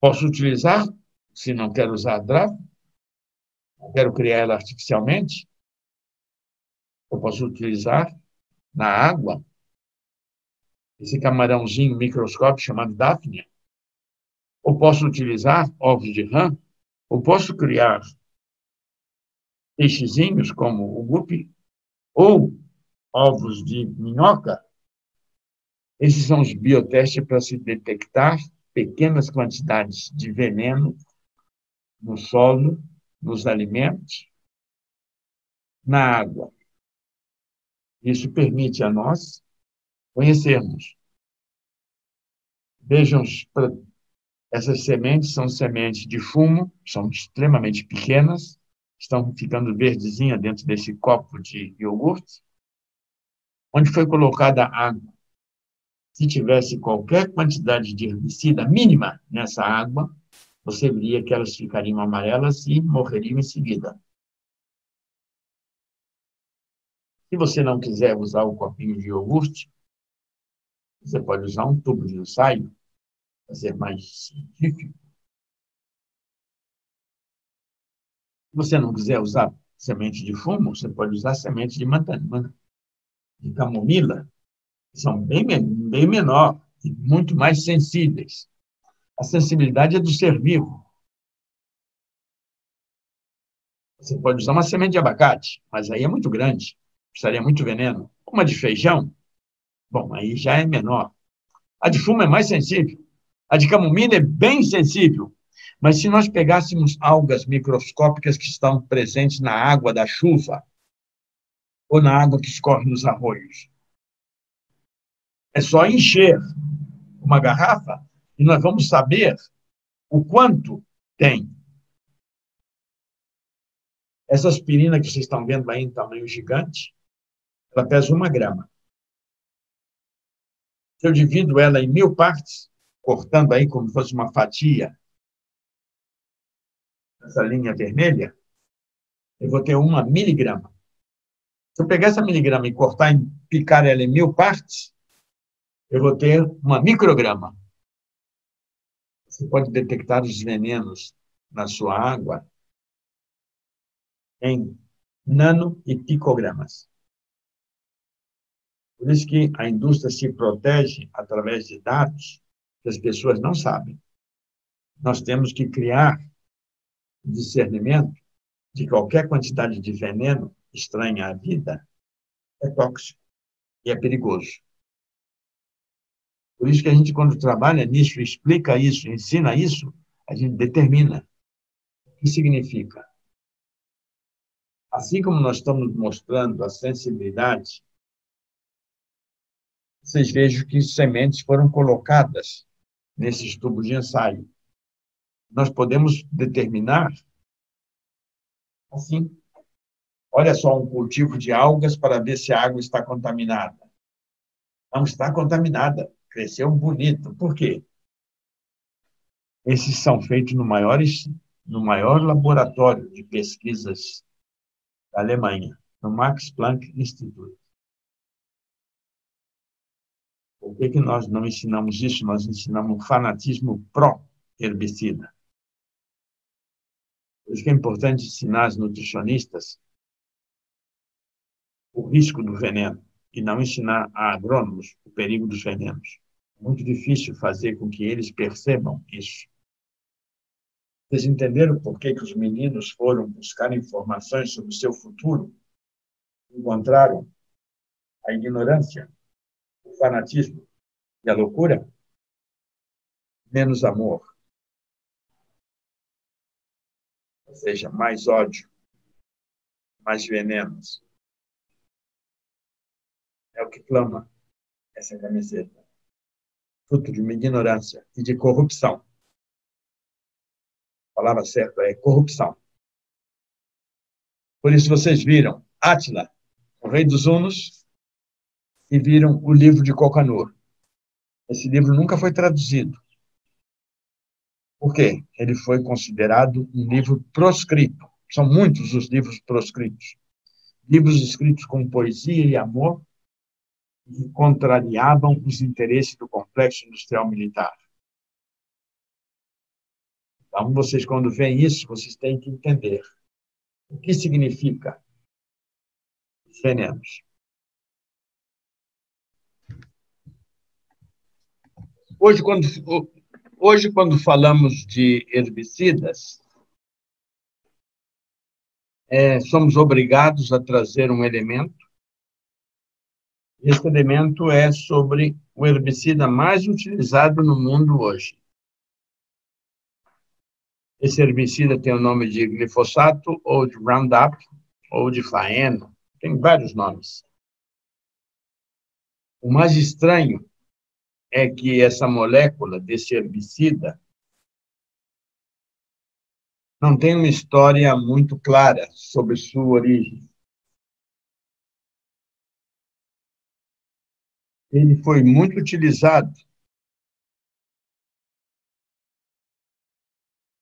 Posso utilizar, se não quero usar a draga, não quero criar ela artificialmente, eu posso utilizar na água esse camarãozinho microscópico chamado Daphnia, ou posso utilizar ovos de rã, ou posso criar peixezinhos como o guppy, ou ovos de minhoca. Esses são os biotestes para se detectar pequenas quantidades de veneno no solo, nos alimentos, na água. Isso permite a nós conhecermos. Vejam, essas sementes são sementes de fumo, são extremamente pequenas, estão ficando verdezinhas dentro desse copo de iogurte, onde foi colocada água. Se tivesse qualquer quantidade de herbicida mínima nessa água, você veria que elas ficariam amarelas e morreriam em seguida. Se você não quiser usar o copinho de iogurte, você pode usar um tubo de ensaio, para ser mais científico. Se você não quiser usar semente de fumo, você pode usar semente de camomila, que são bem menor e muito mais sensíveis. A sensibilidade é do ser vivo. Você pode usar uma semente de abacate, mas aí é muito grande, precisaria muito veneno. Uma de feijão, bom, aí já é menor. A de fumo é mais sensível. A de camomila é bem sensível. Mas se nós pegássemos algas microscópicas que estão presentes na água da chuva ou na água que escorre nos arroios, é só encher uma garrafa e nós vamos saber o quanto tem. Essa aspirina que vocês estão vendo aí em tamanho gigante, ela pesa 1 grama. Se eu divido ela em 1000 partes, cortando aí como se fosse uma fatia, essa linha vermelha, eu vou ter 1 miligrama. Se eu pegar essa miligrama e cortar e picar ela em 1000 partes, eu vou ter 1 micrograma. Você pode detectar os venenos na sua água em nano e picogramas. Por isso que a indústria se protege através de dados que as pessoas não sabem. Nós temos que criar discernimento de que qualquer quantidade de veneno estranha à vida é tóxico e é perigoso. Por isso que a gente, quando trabalha nisso, explica isso, ensina isso, a gente determina o que significa. Assim como nós estamos mostrando a sensibilidade, vocês vejam que sementes foram colocadas nesses tubos de ensaio. Nós podemos determinar assim. Olha só, um cultivo de algas para ver se a água está contaminada. Não está contaminada, cresceu bonito. Por quê? Esses são feitos no maior laboratório de pesquisas da Alemanha, no Max Planck Institute. Por que nós não ensinamos isso? Nós ensinamos o fanatismo pró-herbicida. Por isso que é importante ensinar as nutricionistas o risco do veneno e não ensinar a agrônomos o perigo dos venenos. É muito difícil fazer com que eles percebam isso. Vocês entenderam por que os meninos foram buscar informações sobre o seu futuro? Encontraram a ignorância, o fanatismo e a loucura? Menos amor. Ou seja, mais ódio, mais venenos. É o que clama essa camiseta. Fruto de uma ignorância e de corrupção. A palavra certa é corrupção. Por isso vocês viram Átila, o rei dos Hunos, e viram o livro de Cocanor. Esse livro nunca foi traduzido. Por quê? Ele foi considerado um livro proscrito. São muitos os livros proscritos. Livros escritos com poesia e amor que contrariavam os interesses do complexo industrial militar. Então, vocês, quando veem isso, vocês têm que entender o que significa os venenos. Hoje, quando falamos de herbicidas, somos obrigados a trazer um elemento. Esse elemento é sobre o herbicida mais utilizado no mundo hoje. Esse herbicida tem o nome de glifosato, ou de Roundup, ou de Faeno. Tem vários nomes. O mais estranho é que essa molécula desse herbicida não tem uma história muito clara sobre sua origem. Ele foi muito utilizado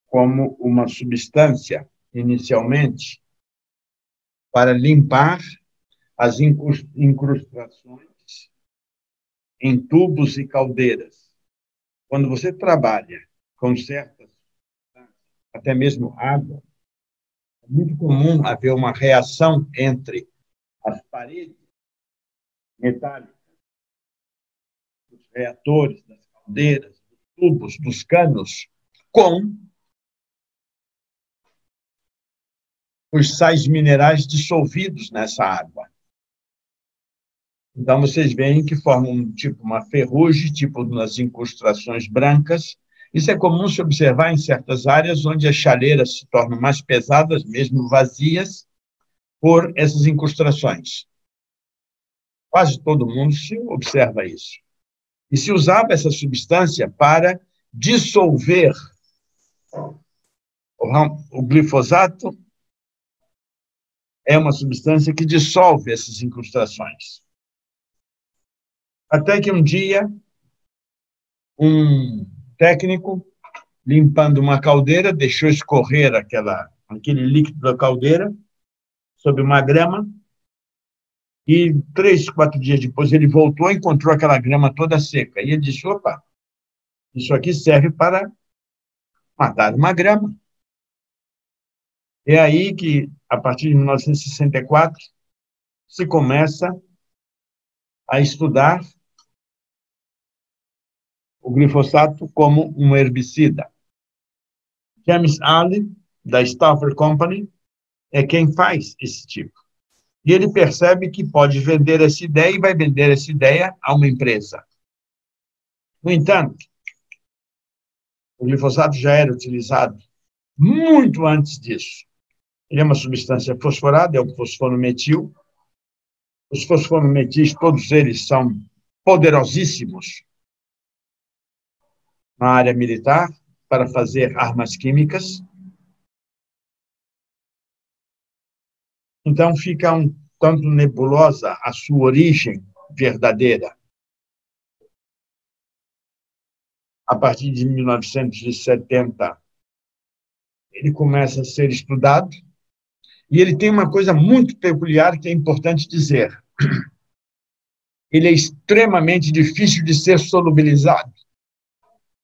como uma substância, inicialmente, para limpar as incrustações em tubos e caldeiras. Quando você trabalha com certas, até mesmo água, é muito comum haver uma reação entre as paredes metálicas dos reatores, das caldeiras, dos tubos, dos canos, com os sais minerais dissolvidos nessa água. Então, vocês veem que formam uma ferrugem, nas incrustações brancas. Isso é comum se observar em certas áreas onde as chaleiras se tornam mais pesadas, mesmo vazias, por essas incrustações. Quase todo mundo se observa isso. E se usava essa substância para dissolver o glifosato. É uma substância que dissolve essas incrustações. Até que um dia, um técnico, limpando uma caldeira, deixou escorrer aquele líquido da caldeira sobre uma grama, e 3, 4 dias depois ele voltou e encontrou aquela grama toda seca. E ele disse, opa, isso aqui serve para matar uma grama. É aí que, a partir de 1964, se começa a estudar o glifosato como um herbicida. James Allen, da Stafford Company, é quem faz esse tipo. E ele percebe que pode vender essa ideia e vai vender essa ideia a uma empresa. No entanto, o glifosato já era utilizado muito antes disso. Ele é uma substância fosforada, é o fosforometil. Os fosforometis, todos eles são poderosíssimos na área militar para fazer armas químicas. Então, fica um tanto nebulosa a sua origem verdadeira. A partir de 1970, ele começa a ser estudado, e ele tem uma coisa muito peculiar que é importante dizer. Ele é extremamente difícil de ser solubilizado.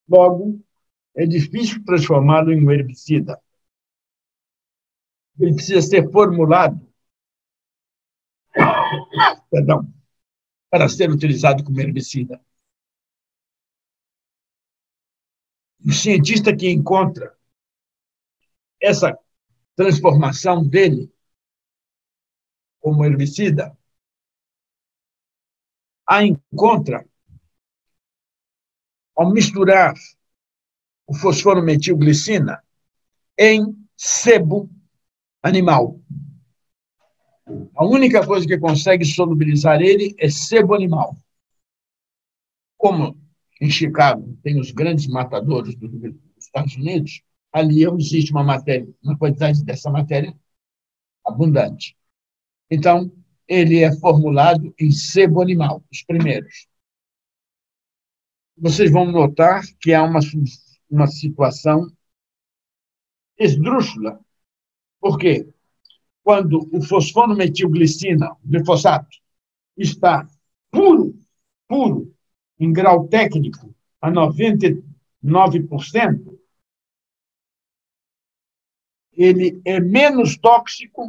Logo, é difícil transformá-lo em um herbicida. Ele precisa ser formulado, para ser utilizado como herbicida. O cientista que encontra essa transformação dele como herbicida, a encontra ao misturar o fosforometilglicina em sebo animal. A única coisa que consegue solubilizar ele é sebo animal. Como em Chicago tem os grandes matadouros dos Estados Unidos, ali existe uma quantidade dessa matéria abundante. Então, ele é formulado em sebo animal, os primeiros. Vocês vão notar que há uma situação esdrúxula. Por quê? Quando o fosforometilglicina, o glifosato, está puro, em grau técnico, a 99%, ele é menos tóxico,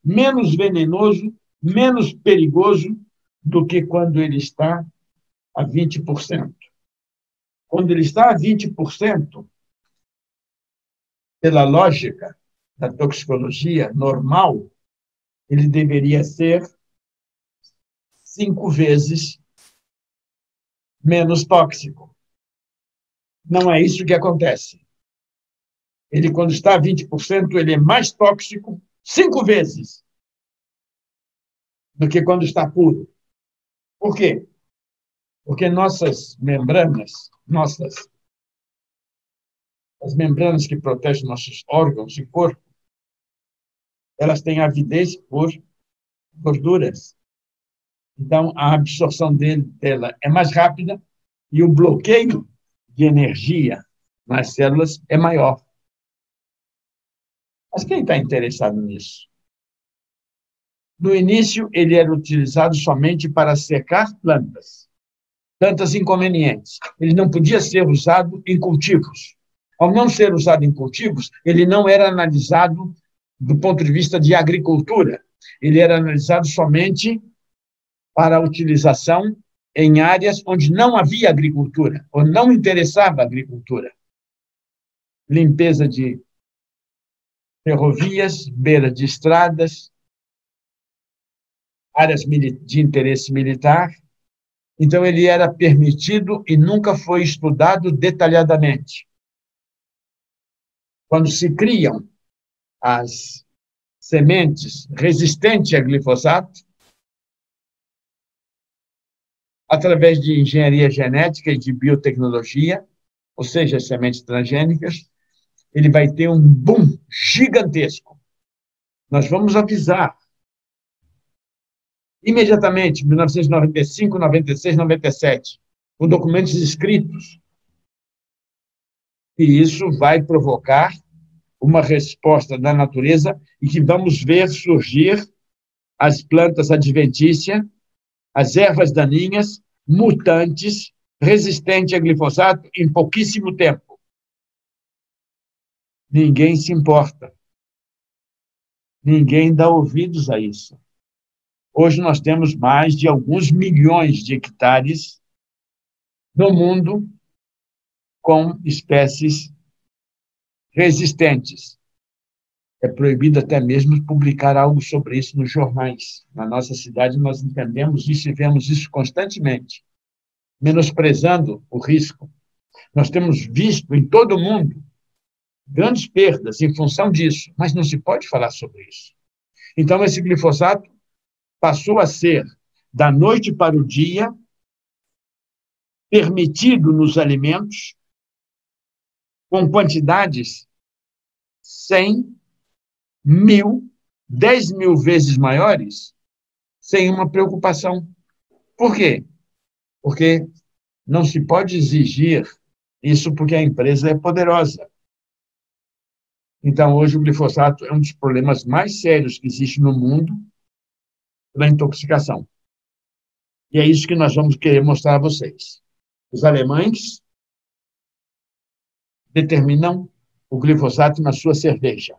menos venenoso, menos perigoso do que quando ele está a 20%. Quando ele está a 20%, pela lógica da toxicologia normal, ele deveria ser 5 vezes menos tóxico. Não é isso que acontece. Ele, quando está a 20%, ele é mais tóxico 5 vezes do que quando está puro. Por quê? Porque nossas membranas, as membranas que protegem nossos órgãos e corpo, elas têm avidez por gorduras. Então, a absorção dela é mais rápida e o bloqueio de energia nas células é maior. Mas quem está interessado nisso? No início, ele era utilizado somente para secar plantas inconvenientes. Ele não podia ser usado em cultivos. Ao não ser usado em cultivos, ele não era analisado do ponto de vista de agricultura. Ele era analisado somente para a utilização em áreas onde não havia agricultura, ou não interessava a agricultura. Limpeza de ferrovias, beira de estradas, áreas de interesse militar. Então, ele era permitido e nunca foi estudado detalhadamente. Quando se criam as sementes resistentes a glifosato, através de engenharia genética e de biotecnologia, ou seja, as sementes transgênicas, ele vai ter um boom gigantesco. Nós vamos avisar imediatamente, 1995, 96, 97, com documentos escritos, e isso vai provocar uma resposta da natureza e que vamos ver surgir as plantas adventícias, as ervas daninhas, mutantes, resistentes a glifosato em pouquíssimo tempo. Ninguém se importa. Ninguém dá ouvidos a isso. Hoje nós temos mais de alguns milhões de hectares no mundo com espécies resistentes. É proibido até mesmo publicar algo sobre isso nos jornais. Na nossa cidade, nós entendemos isso e vemos isso constantemente, menosprezando o risco. Nós temos visto em todo o mundo grandes perdas em função disso, mas não se pode falar sobre isso. Então, esse glifosato passou a ser, da noite para o dia, permitido nos alimentos, com quantidades 100, 1.000, 10.000 vezes maiores, sem uma preocupação. Por quê? Porque não se pode exigir isso porque a empresa é poderosa. Então, hoje, o glifosato é um dos problemas mais sérios que existe no mundo da intoxicação. E é isso que nós vamos querer mostrar a vocês. Os alemães determinam o glifosato na sua cerveja.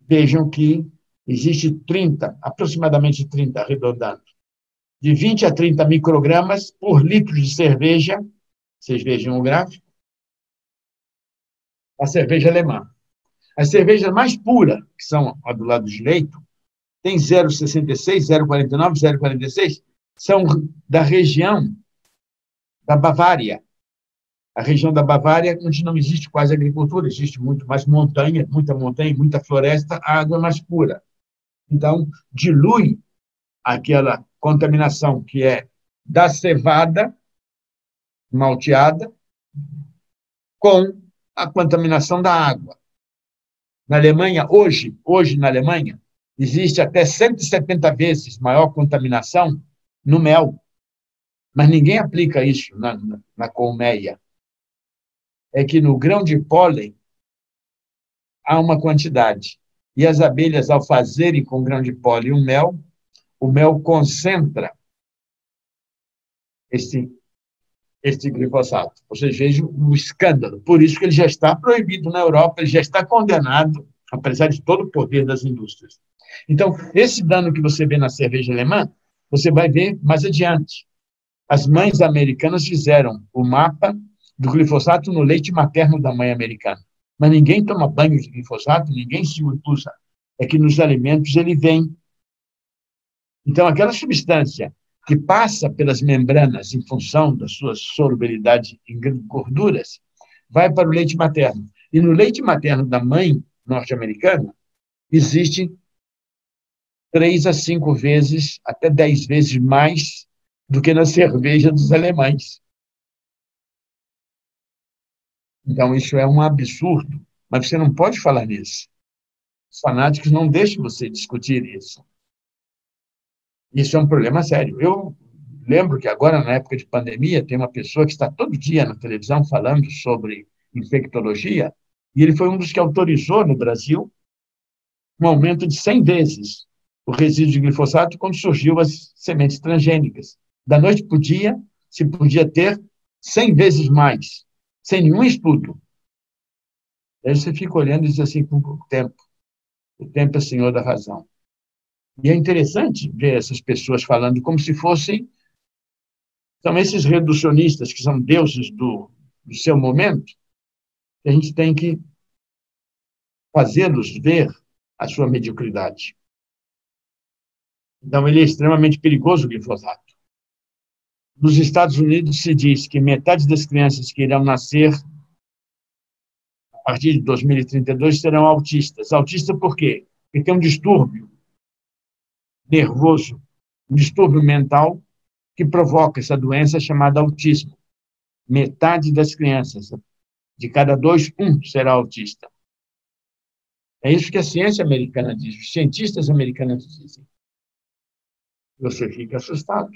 Vejam que existe 30, aproximadamente 30, arredondando, de 20 a 30 microgramas por litro de cerveja. Vocês vejam o gráfico. A cerveja alemã. As cervejas mais puras, que são a do lado direito, tem 0,66, 0,49, 0,46, são da região da Bavária. A região da Bavária, onde não existe quase agricultura, existe muito mais montanha, muita floresta, a água é mais pura. Então, dilui aquela contaminação que é da cevada malteada com a contaminação da água. Na Alemanha, hoje na Alemanha, existe até 170 vezes maior contaminação no mel. Mas ninguém aplica isso na colmeia. É que no grão de pólen há uma quantidade. E as abelhas, ao fazerem com grão de pólen o mel concentra esse glifosato. Vocês vejam o escândalo. Por isso que ele já está proibido na Europa, ele já está condenado, apesar de todo o poder das indústrias. Então, esse dano que você vê na cerveja alemã, você vai ver mais adiante. As mães americanas fizeram o mapa do glifosato no leite materno da mãe americana. Mas ninguém toma banho de glifosato, ninguém se usa. É que nos alimentos ele vem. Então, aquela substância que passa pelas membranas em função da sua solubilidade em gorduras, vai para o leite materno. E no leite materno da mãe norte-americana, existe 3 a 5 vezes, até 10 vezes mais do que na cerveja dos alemães. Então, isso é um absurdo, mas você não pode falar nisso. Os fanáticos não deixam você discutir isso. Isso é um problema sério. Eu lembro que agora, na época de pandemia, tem uma pessoa que está todo dia na televisão falando sobre infectologia, e ele foi um dos que autorizou no Brasil um aumento de 100 vezes o resíduo de glifosato quando surgiu as sementes transgênicas. Da noite para o dia, se podia ter 100 vezes mais, sem nenhum estudo. Aí você fica olhando e diz assim, com o tempo é senhor da razão. E é interessante ver essas pessoas falando como se fossem, são esses reducionistas que são deuses do seu momento, que a gente tem que fazê-los ver a sua mediocridade. Então, ele é extremamente perigoso, o glifosato. Nos Estados Unidos se diz que metade das crianças que irão nascer a partir de 2032 serão autistas. Autista por quê? Porque tem um distúrbio nervoso, um distúrbio mental que provoca essa doença chamada autismo. Metade das crianças, de cada 2, 1 será autista. É isso que a ciência americana diz, os cientistas americanos dizem. Você fica assustado.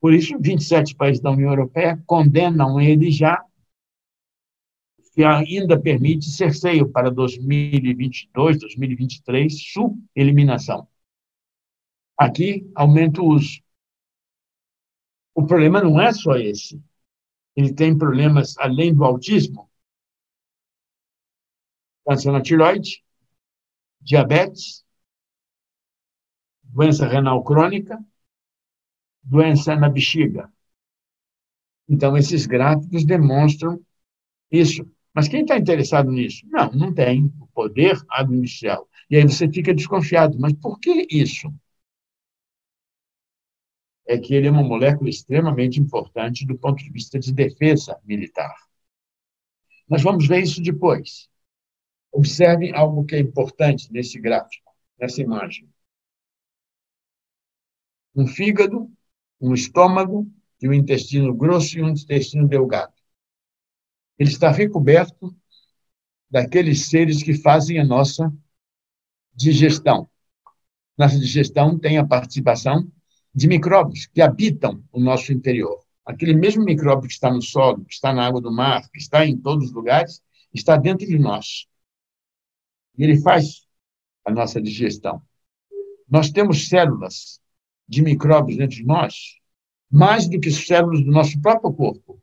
Por isso, 27 países da União Europeia condenam ele já, que ainda permite cerceio para 2022, 2023, sua eliminação. Aqui, aumenta o uso. O problema não é só esse. Ele tem problemas, além do autismo, câncer na tireoide, diabetes, doença renal crônica, doença na bexiga. Então, esses gráficos demonstram isso. Mas quem está interessado nisso? Não tem o poder administracional. E aí você fica desconfiado. Mas por que isso? É que ele é uma molécula extremamente importante do ponto de vista de defesa militar. Nós vamos ver isso depois. Observe algo que é importante nesse gráfico, nessa imagem. Um fígado, um estômago, e um intestino grosso e um intestino delgado. Ele está recoberto daqueles seres que fazem a nossa digestão. Nossa digestão tem a participação de micróbios que habitam o nosso interior. Aquele mesmo micróbio que está no solo, que está na água do mar, que está em todos os lugares, está dentro de nós. E ele faz a nossa digestão. Nós temos células de micróbios dentro de nós, mais do que células do nosso próprio corpo.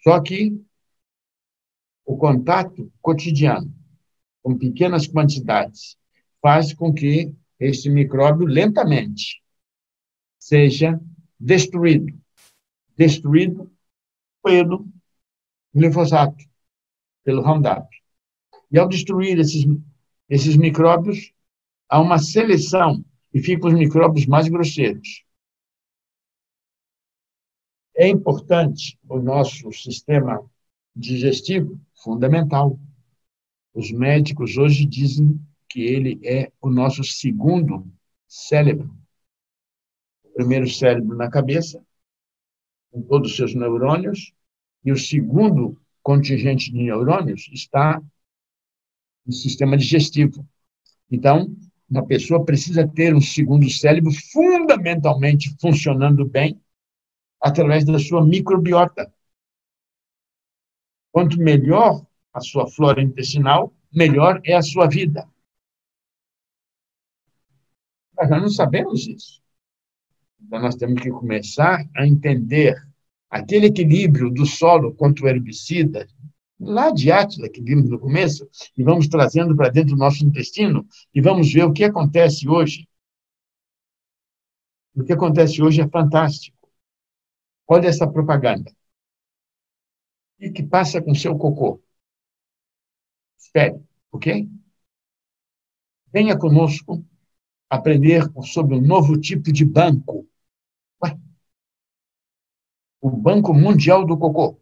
Só que o contato cotidiano com pequenas quantidades faz com que esse micróbio lentamente seja destruído pelo glifosato, pelo Roundup. E ao destruir esses micróbios, há uma seleção e ficam os micróbios mais grosseiros. É importante o nosso sistema digestivo, fundamental. Os médicos hoje dizem que ele é o nosso segundo cérebro. O primeiro cérebro na cabeça, com todos os seus neurônios, e o segundo contingente de neurônios está no sistema digestivo. Então, uma pessoa precisa ter um segundo cérebro fundamentalmente funcionando bem através da sua microbiota. Quanto melhor a sua flora intestinal, melhor é a sua vida. Mas nós não sabemos isso. Então, nós temos que começar a entender aquele equilíbrio do solo contra o herbicida, lá de Átila, que vimos no começo, e vamos trazendo para dentro do nosso intestino, e vamos ver o que acontece hoje. O que acontece hoje é fantástico. Olha essa propaganda. E que passa com seu cocô? Espere, ok? Venha conosco aprender sobre um novo tipo de banco. Ué, o Banco Mundial do Cocô,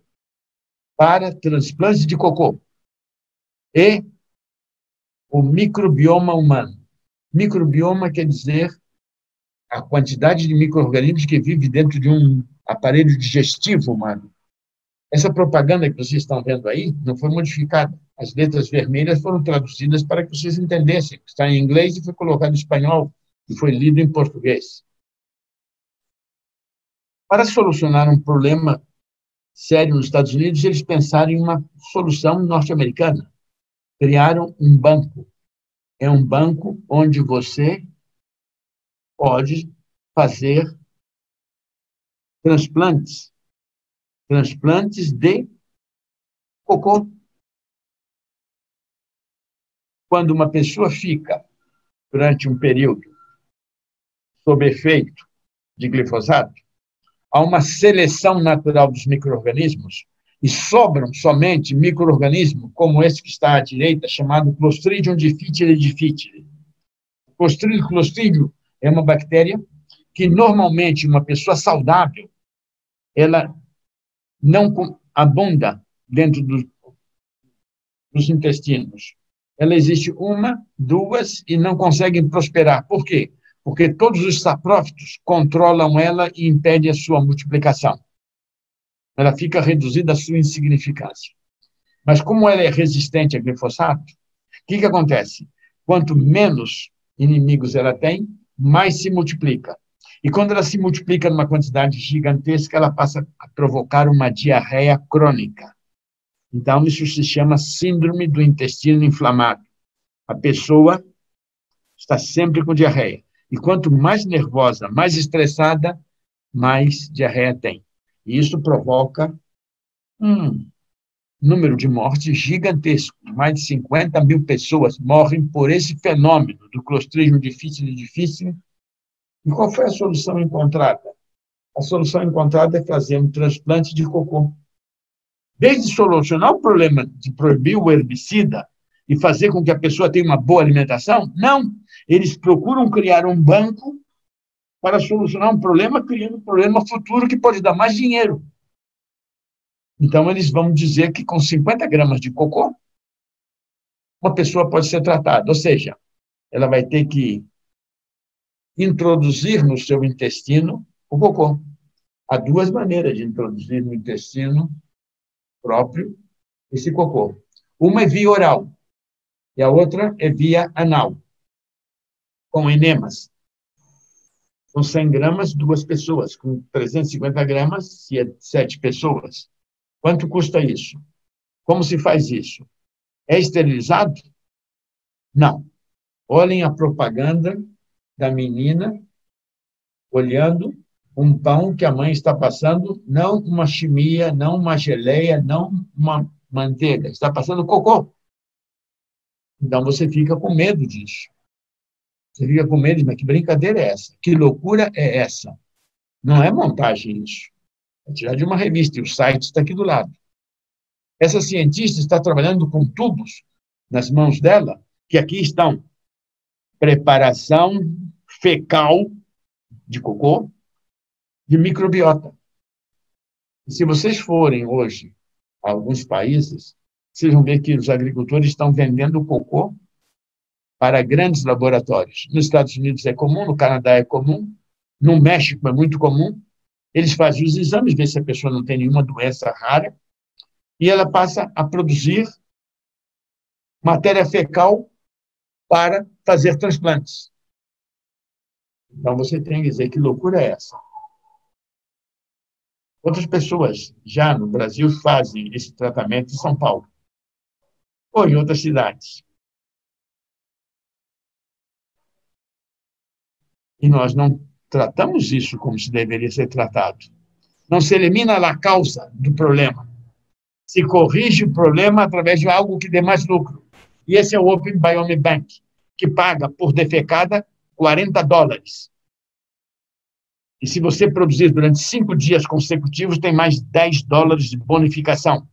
para transplante de cocô e o microbioma humano. Microbioma quer dizer a quantidade de micro-organismos que vive dentro de um aparelho digestivo humano. Essa propaganda que vocês estão vendo aí não foi modificada. As letras vermelhas foram traduzidas para que vocês entendessem. Está em inglês e foi colocado em espanhol e foi lido em português. Para solucionar um problema sério nos Estados Unidos, eles pensaram em uma solução norte-americana. Criaram um banco. É um banco onde você pode fazer transplantes de cocô. Quando uma pessoa fica, durante um período, sob efeito de glifosato, há uma seleção natural dos micro-organismos e sobram somente micro-organismos como esse que está à direita, chamado Clostridium difficile difficile. Clostridium é uma bactéria que, normalmente, uma pessoa saudável, ela não abunda dentro dos intestinos. Ela existe uma, duas, e não conseguem prosperar. Por quê? Porque todos os saprófitos controlam ela e impedem a sua multiplicação. Ela fica reduzida à sua insignificância. Mas como ela é resistente a glifosato, o que acontece? Quanto menos inimigos ela tem, mais se multiplica. E quando ela se multiplica numa quantidade gigantesca, ela passa a provocar uma diarreia crônica. Então, isso se chama síndrome do intestino inflamado. A pessoa está sempre com diarreia. E quanto mais nervosa, mais estressada, mais diarreia tem. E isso provoca um número de mortes gigantesco. Mais de 50 mil pessoas morrem por esse fenômeno do Clostridium difficile. E qual foi a solução encontrada? A solução encontrada é fazer um transplante de cocô. Desde solucionar o problema de proibir o herbicida e fazer com que a pessoa tenha uma boa alimentação, não. Eles procuram criar um banco para solucionar um problema, criando um problema futuro que pode dar mais dinheiro. Então, eles vão dizer que com 50 gramas de cocô, uma pessoa pode ser tratada. Ou seja, ela vai ter que introduzir no seu intestino o cocô. Há duas maneiras de introduzir no intestino próprio esse cocô. Uma é via oral e a outra é via anal, com enemas. Com 100 gramas, duas pessoas. Com 350 gramas, 7 pessoas. Quanto custa isso? Como se faz isso? É esterilizado? Não. Olhem a propaganda da menina olhando um pão que a mãe está passando, não uma chimia, não uma geleia, não uma manteiga, está passando cocô. Então você fica com medo disso. Você fica com medo, mas que brincadeira é essa? Que loucura é essa? Não é montagem isso. É tirar de uma revista e o site está aqui do lado. Essa cientista está trabalhando com tubos nas mãos dela, que aqui estão preparação fecal de cocô, de microbiota. E se vocês forem hoje a alguns países, vocês vão ver que os agricultores estão vendendo cocô para grandes laboratórios. Nos Estados Unidos é comum, no Canadá é comum, no México é muito comum. Eles fazem os exames, vê se a pessoa não tem nenhuma doença rara, e ela passa a produzir matéria fecal para fazer transplantes. Então, você tem que dizer que loucura é essa. Outras pessoas já no Brasil fazem esse tratamento em São Paulo ou em outras cidades. E nós não tratamos isso como se deveria ser tratado. Não se elimina a causa do problema. Se corrige o problema através de algo que dê mais lucro. E esse é o Open Biome Bank, que paga por defecada $40. E se você produzir durante 5 dias consecutivos, tem mais $10 de bonificação.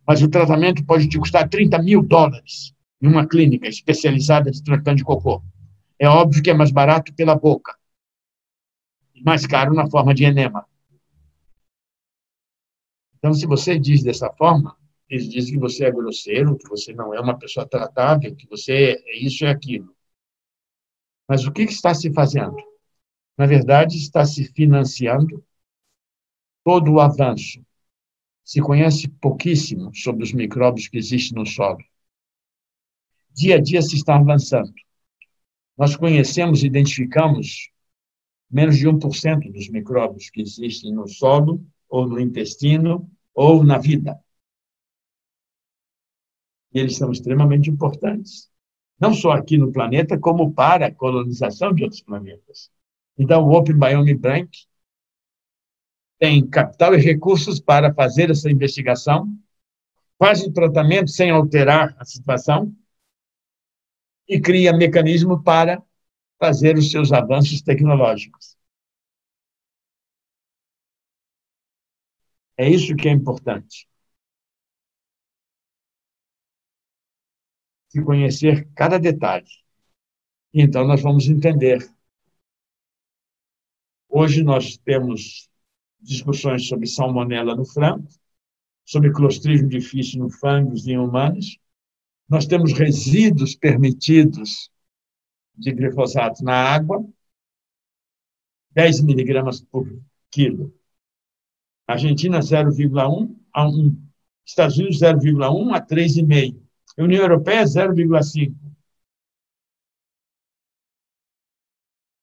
Mas o tratamento pode te custar $30 mil em uma clínica especializada de tratamento de cocô. É óbvio que é mais barato pela boca e mais caro na forma de enema. Então, se você diz dessa forma, eles dizem que você é grosseiro, que você não é uma pessoa tratável, que você é isso e aquilo. Mas o que está se fazendo? Na verdade, está se financiando todo o avanço. Se conhece pouquíssimo sobre os micróbios que existem no solo. Dia a dia se está avançando. Nós conhecemos e identificamos menos de 1% dos micróbios que existem no solo, ou no intestino, ou na vida. E eles são extremamente importantes. Não só aqui no planeta, como para a colonização de outros planetas. Então, o Open Biome Bank tem capital e recursos para fazer essa investigação, faz o tratamento sem alterar a situação e cria mecanismo para fazer os seus avanços tecnológicos. É isso que é importante. Se conhecer cada detalhe. Então, nós vamos entender. Hoje nós temos discussões sobre salmonela no frango, sobre clostridium difficile no fungos e em humanos. Nós temos resíduos permitidos de glifosato na água, 10 miligramas por quilo. Argentina, 0,1 a 1. Estados Unidos, 0,1 a 3,5. União Europeia, 0,5.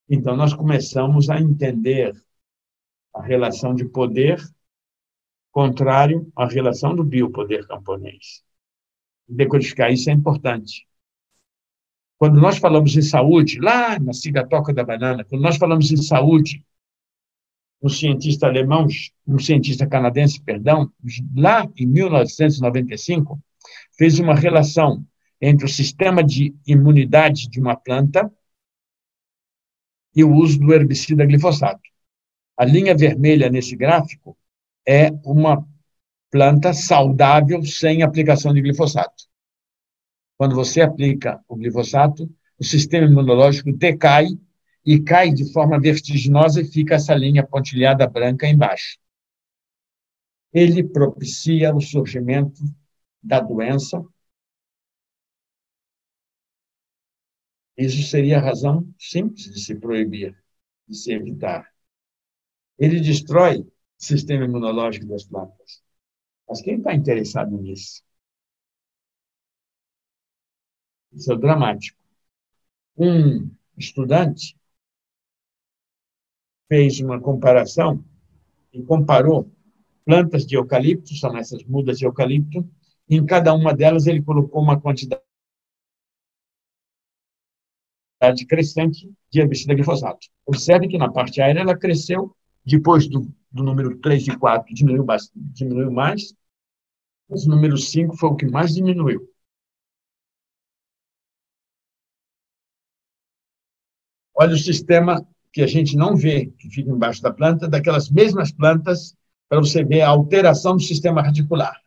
Então, nós começamos a entender a relação de poder contrário à relação do biopoder camponês. Decodificar isso é importante. Quando nós falamos em saúde, lá na cigatoca da banana, quando nós falamos em saúde, um cientista alemão, um cientista canadense, perdão, lá em 1995, fez uma relação entre o sistema de imunidade de uma planta e o uso do herbicida glifosato. A linha vermelha nesse gráfico é uma planta saudável sem aplicação de glifosato. Quando você aplica o glifosato, o sistema imunológico decai e cai de forma vertiginosa e fica essa linha pontilhada branca embaixo. Ele propicia o surgimento da doença. Isso seria a razão simples de se proibir, de se evitar. Ele destrói o sistema imunológico das plantas. Mas quem está interessado nisso? Isso é dramático. Um estudante fez uma comparação e comparou plantas de eucalipto, são essas mudas de eucalipto, e em cada uma delas ele colocou uma quantidade crescente de herbicida glifosato. Observe que na parte aérea ela cresceu, depois do número 3 e 4 diminuiu mais, mas o número 5 foi o que mais diminuiu. Olha o sistema que a gente não vê, que fica embaixo da planta, daquelas mesmas plantas, para você ver a alteração do sistema radicular.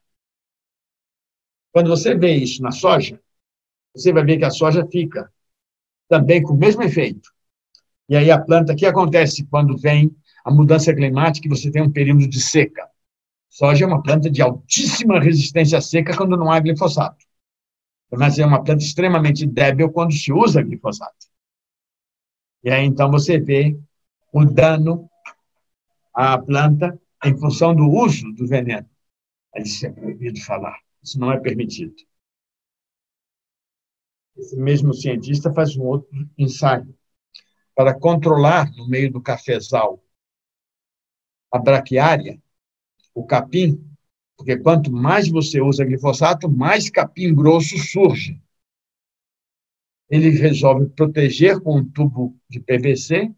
Quando você vê isso na soja, você vai ver que a soja fica também com o mesmo efeito. E aí a planta, o que acontece quando vem a mudança climática e você tem um período de seca? Soja é uma planta de altíssima resistência à seca quando não há glifosato. Mas é uma planta extremamente débil quando se usa glifosato. E aí, então, você vê o dano à planta em função do uso do veneno. Isso é proibido falar, isso não é permitido. Esse mesmo cientista faz um outro ensaio para controlar, no meio do cafezal, a braquiária, o capim, porque quanto mais você usa glifosato, mais capim grosso surge. Ele resolve proteger com um tubo de PVC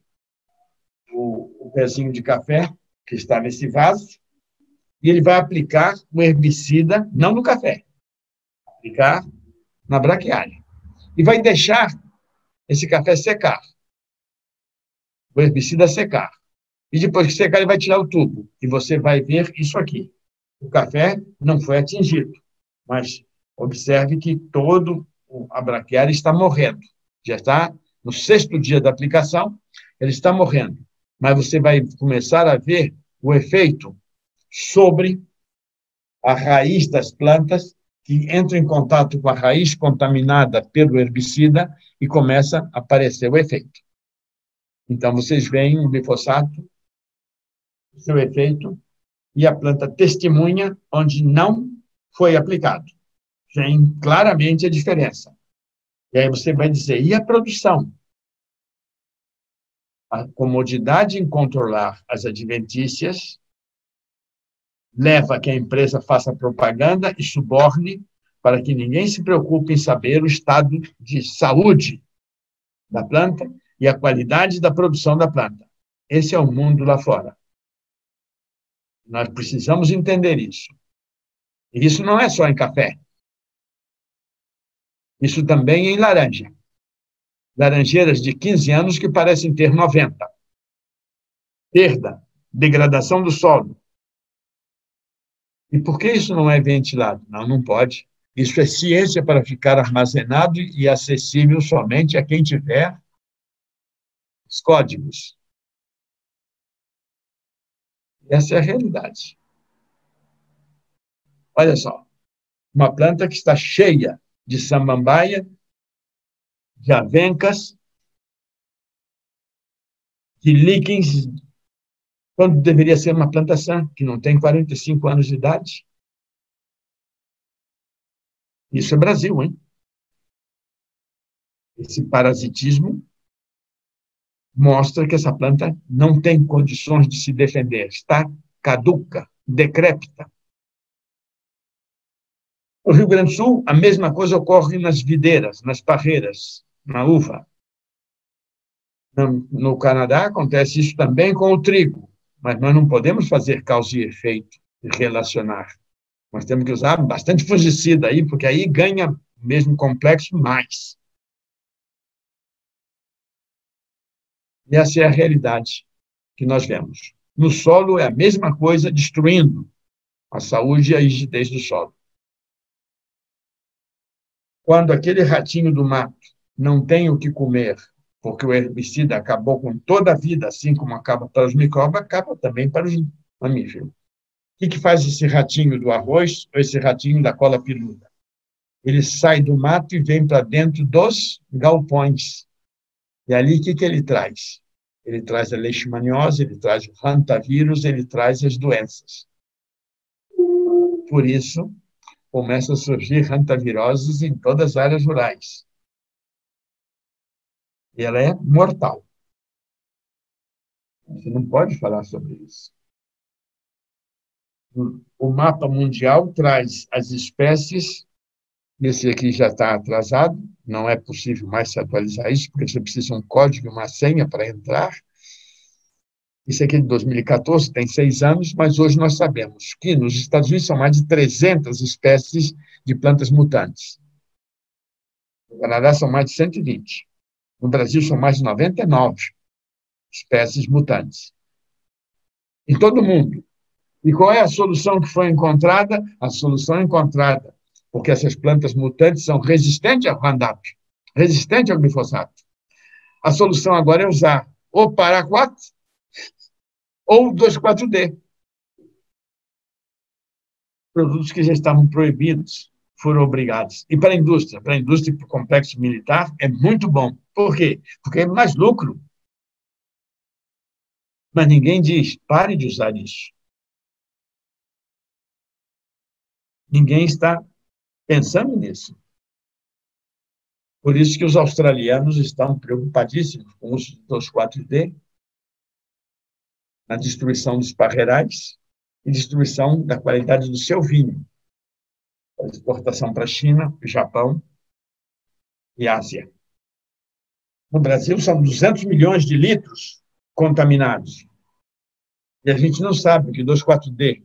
o pezinho de café que está nesse vaso e ele vai aplicar o herbicida, não no café, aplicar na braquiária. E vai deixar esse café secar, o herbicida secar. E depois que secar, ele vai tirar o tubo. E você vai ver isso aqui. O café não foi atingido, mas observe que todo a braquiária está morrendo. Já está no 6º dia da aplicação, ele está morrendo. Mas você vai começar a ver o efeito sobre a raiz das plantas, que entra em contato com a raiz contaminada pelo herbicida e começa a aparecer o efeito. Então, vocês veem o glifosato, o seu efeito, e a planta testemunha onde não foi aplicado. Vem claramente a diferença. E aí você vai dizer, e a produção? A comodidade em controlar as adventícias leva a que a empresa faça propaganda e suborne para que ninguém se preocupe em saber o estado de saúde da planta e a qualidade da produção da planta. Esse é o mundo lá fora. Nós precisamos entender isso. E isso não é só em café. Isso também é em laranja. Laranjeiras de 15 anos que parecem ter 90. Perda, degradação do solo. E por que isso não é ventilado? Não, não pode. Isso é ciência para ficar armazenado e acessível somente a quem tiver os códigos. Essa é a realidade. Olha só, uma planta que está cheia de samambaia, de avencas, de líquens, quando deveria ser uma planta sã, que não tem 45 anos de idade. Isso é Brasil, hein? Esse parasitismo mostra que essa planta não tem condições de se defender, está caduca, decrépita. No Rio Grande do Sul, a mesma coisa ocorre nas videiras, nas parreiras, na uva. No Canadá, acontece isso também com o trigo, mas nós não podemos fazer causa e efeito e relacionar. Nós temos que usar bastante fungicida aí, porque aí ganha o mesmo complexo mais. E essa é a realidade que nós vemos. No solo é a mesma coisa, destruindo a saúde e a rigidez do solo. Quando aquele ratinho do mato não tem o que comer, porque o herbicida acabou com toda a vida, assim como acaba para os micróbios, acaba também para os mamíferos. O que faz esse ratinho do arroz ou esse ratinho da cola peluda? Ele sai do mato e vem para dentro dos galpões. E ali, o que ele traz? Ele traz a leishmaniose, ele traz o hantavírus, ele traz as doenças. Por isso, começam a surgir hantaviroses em todas as áreas rurais. E ela é mortal. Você não pode falar sobre isso. O mapa mundial traz as espécies, esse aqui já está atrasado, não é possível mais se atualizar isso, porque você precisa de um código e uma senha para entrar. Isso aqui é de 2014, tem 6 anos, mas hoje nós sabemos que nos Estados Unidos são mais de 300 espécies de plantas mutantes. No Canadá são mais de 120. No Brasil são mais de 99 espécies mutantes. Em todo o mundo. E qual é a solução que foi encontrada? A solução encontrada, porque essas plantas mutantes são resistentes ao Roundup, resistentes ao glifosato. A solução agora é usar ou Paraquat ou 2,4-D. Produtos que já estavam proibidos foram obrigados. E para a indústria e para o complexo militar, é muito bom. Por quê? Porque é mais lucro. Mas ninguém diz, pare de usar isso. Ninguém está pensando nisso. Por isso que os australianos estão preocupadíssimos com o uso do 2,4-D, na destruição dos parreirais e destruição da qualidade do seu vinho, a exportação para a China, Japão e Ásia. No Brasil, são 200 milhões de litros contaminados. E a gente não sabe que 2,4-D,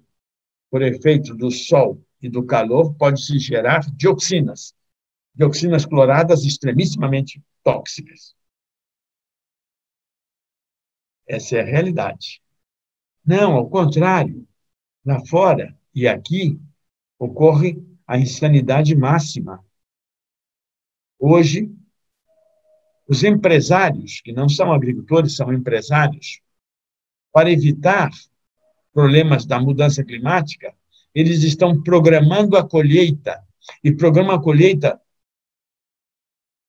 por efeito do sol e do calor, pode se gerar dioxinas cloradas extremissimamente tóxicas. Essa é a realidade. Não, ao contrário, lá fora e aqui ocorre a insanidade máxima. Hoje, os empresários, que não são agricultores, são empresários, para evitar problemas da mudança climática, eles estão programando a colheita, e programam a colheita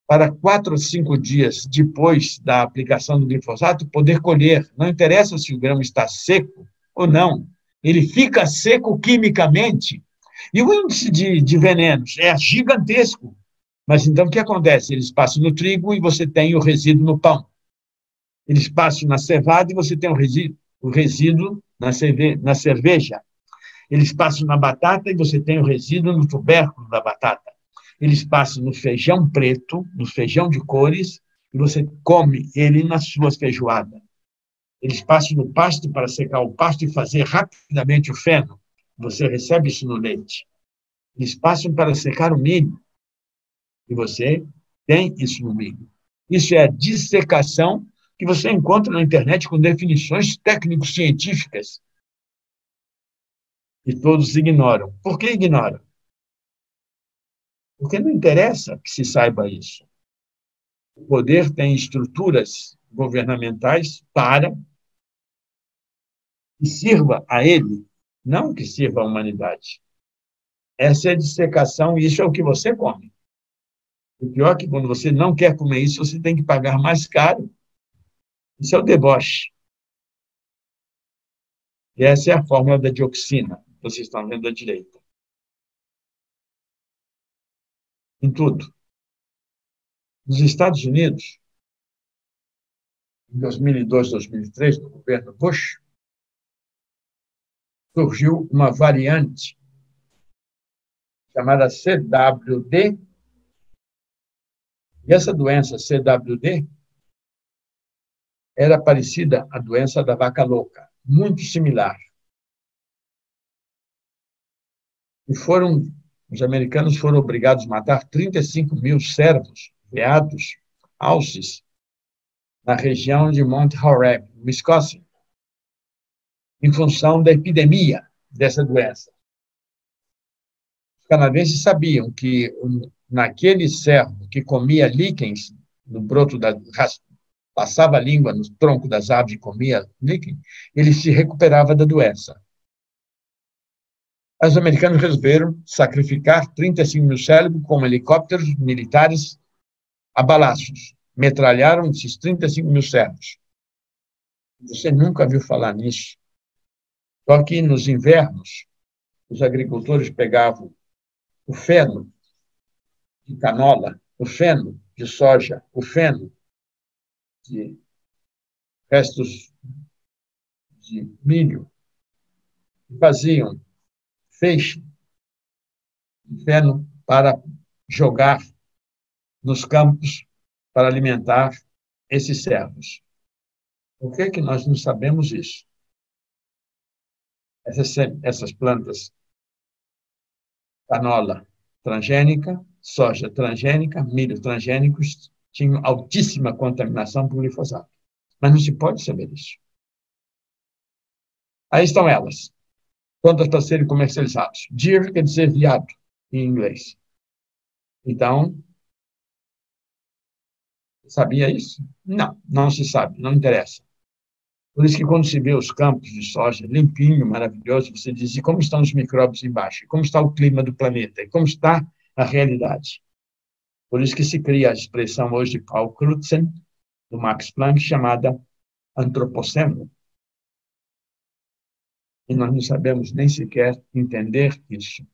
para 4 ou 5 dias depois da aplicação do glifosato, poder colher. Não interessa se o grão está seco ou não, ele fica seco quimicamente. E o índice de venenos é gigantesco. Mas então o que acontece? Eles passam no trigo e você tem o resíduo no pão. Eles passam na cevada e você tem o resíduo na cerveja. Eles passam na batata e você tem o resíduo no tubérculo da batata. Eles passam no feijão preto, no feijão de cores, e você come ele na sua feijoada. Eles passam no pasto para secar o pasto e fazer rapidamente o feno. Você recebe isso no leite. Eles passam para secar o milho, e você tem isso no milho. Isso é a dissecação que você encontra na internet com definições técnico-científicas. E todos ignoram. Por que ignoram? Porque não interessa que se saiba isso. O poder tem estruturas governamentais para que sirva a ele, não que sirva à humanidade. Essa é a dissecação e isso é o que você come. O pior é que quando você não quer comer isso, você tem que pagar mais caro. Isso é o deboche. E essa é a fórmula da dioxina, que vocês estão vendo à direita. Em tudo. Nos Estados Unidos, em 2002, 2003, no governo Bush, surgiu uma variante chamada CWD, e essa doença CWD era parecida à doença da vaca louca, muito similar. E os americanos foram obrigados a matar 35 mil cervos, veados, alces, na região de Mount Horeb, na Escócia, em função da epidemia dessa doença. Os canadenses sabiam que naquele cervo que comia líquens no broto passava a língua no tronco das aves e comia líquen, ele se recuperava da doença. Os americanos resolveram sacrificar 35 mil cérebros com helicópteros militares a balaços. Metralharam esses 35 mil cérebros. Você nunca viu falar nisso. Só que nos invernos, os agricultores pegavam o feno de canola, o feno de soja, o feno de restos de milho, e faziam feixe de feno para jogar nos campos para alimentar esses cervos. Por que nós não sabemos isso? Essas plantas, canola transgênica, soja transgênica, milho transgênicos, tinham altíssima contaminação por glifosato. Mas não se pode saber isso. Aí estão elas, prontas para serem comercializadas. Deer quer dizer viado, em inglês. Então, sabia isso? Não, não se sabe, não interessa. Por isso que quando se vê os campos de soja limpinho, maravilhoso, você diz, e como estão os micróbios embaixo? Como está o clima do planeta? E como está a realidade? Por isso que se cria a expressão hoje de Paul Crutzen, do Max Planck, chamada antropoceno. E nós não sabemos nem sequer entender isso.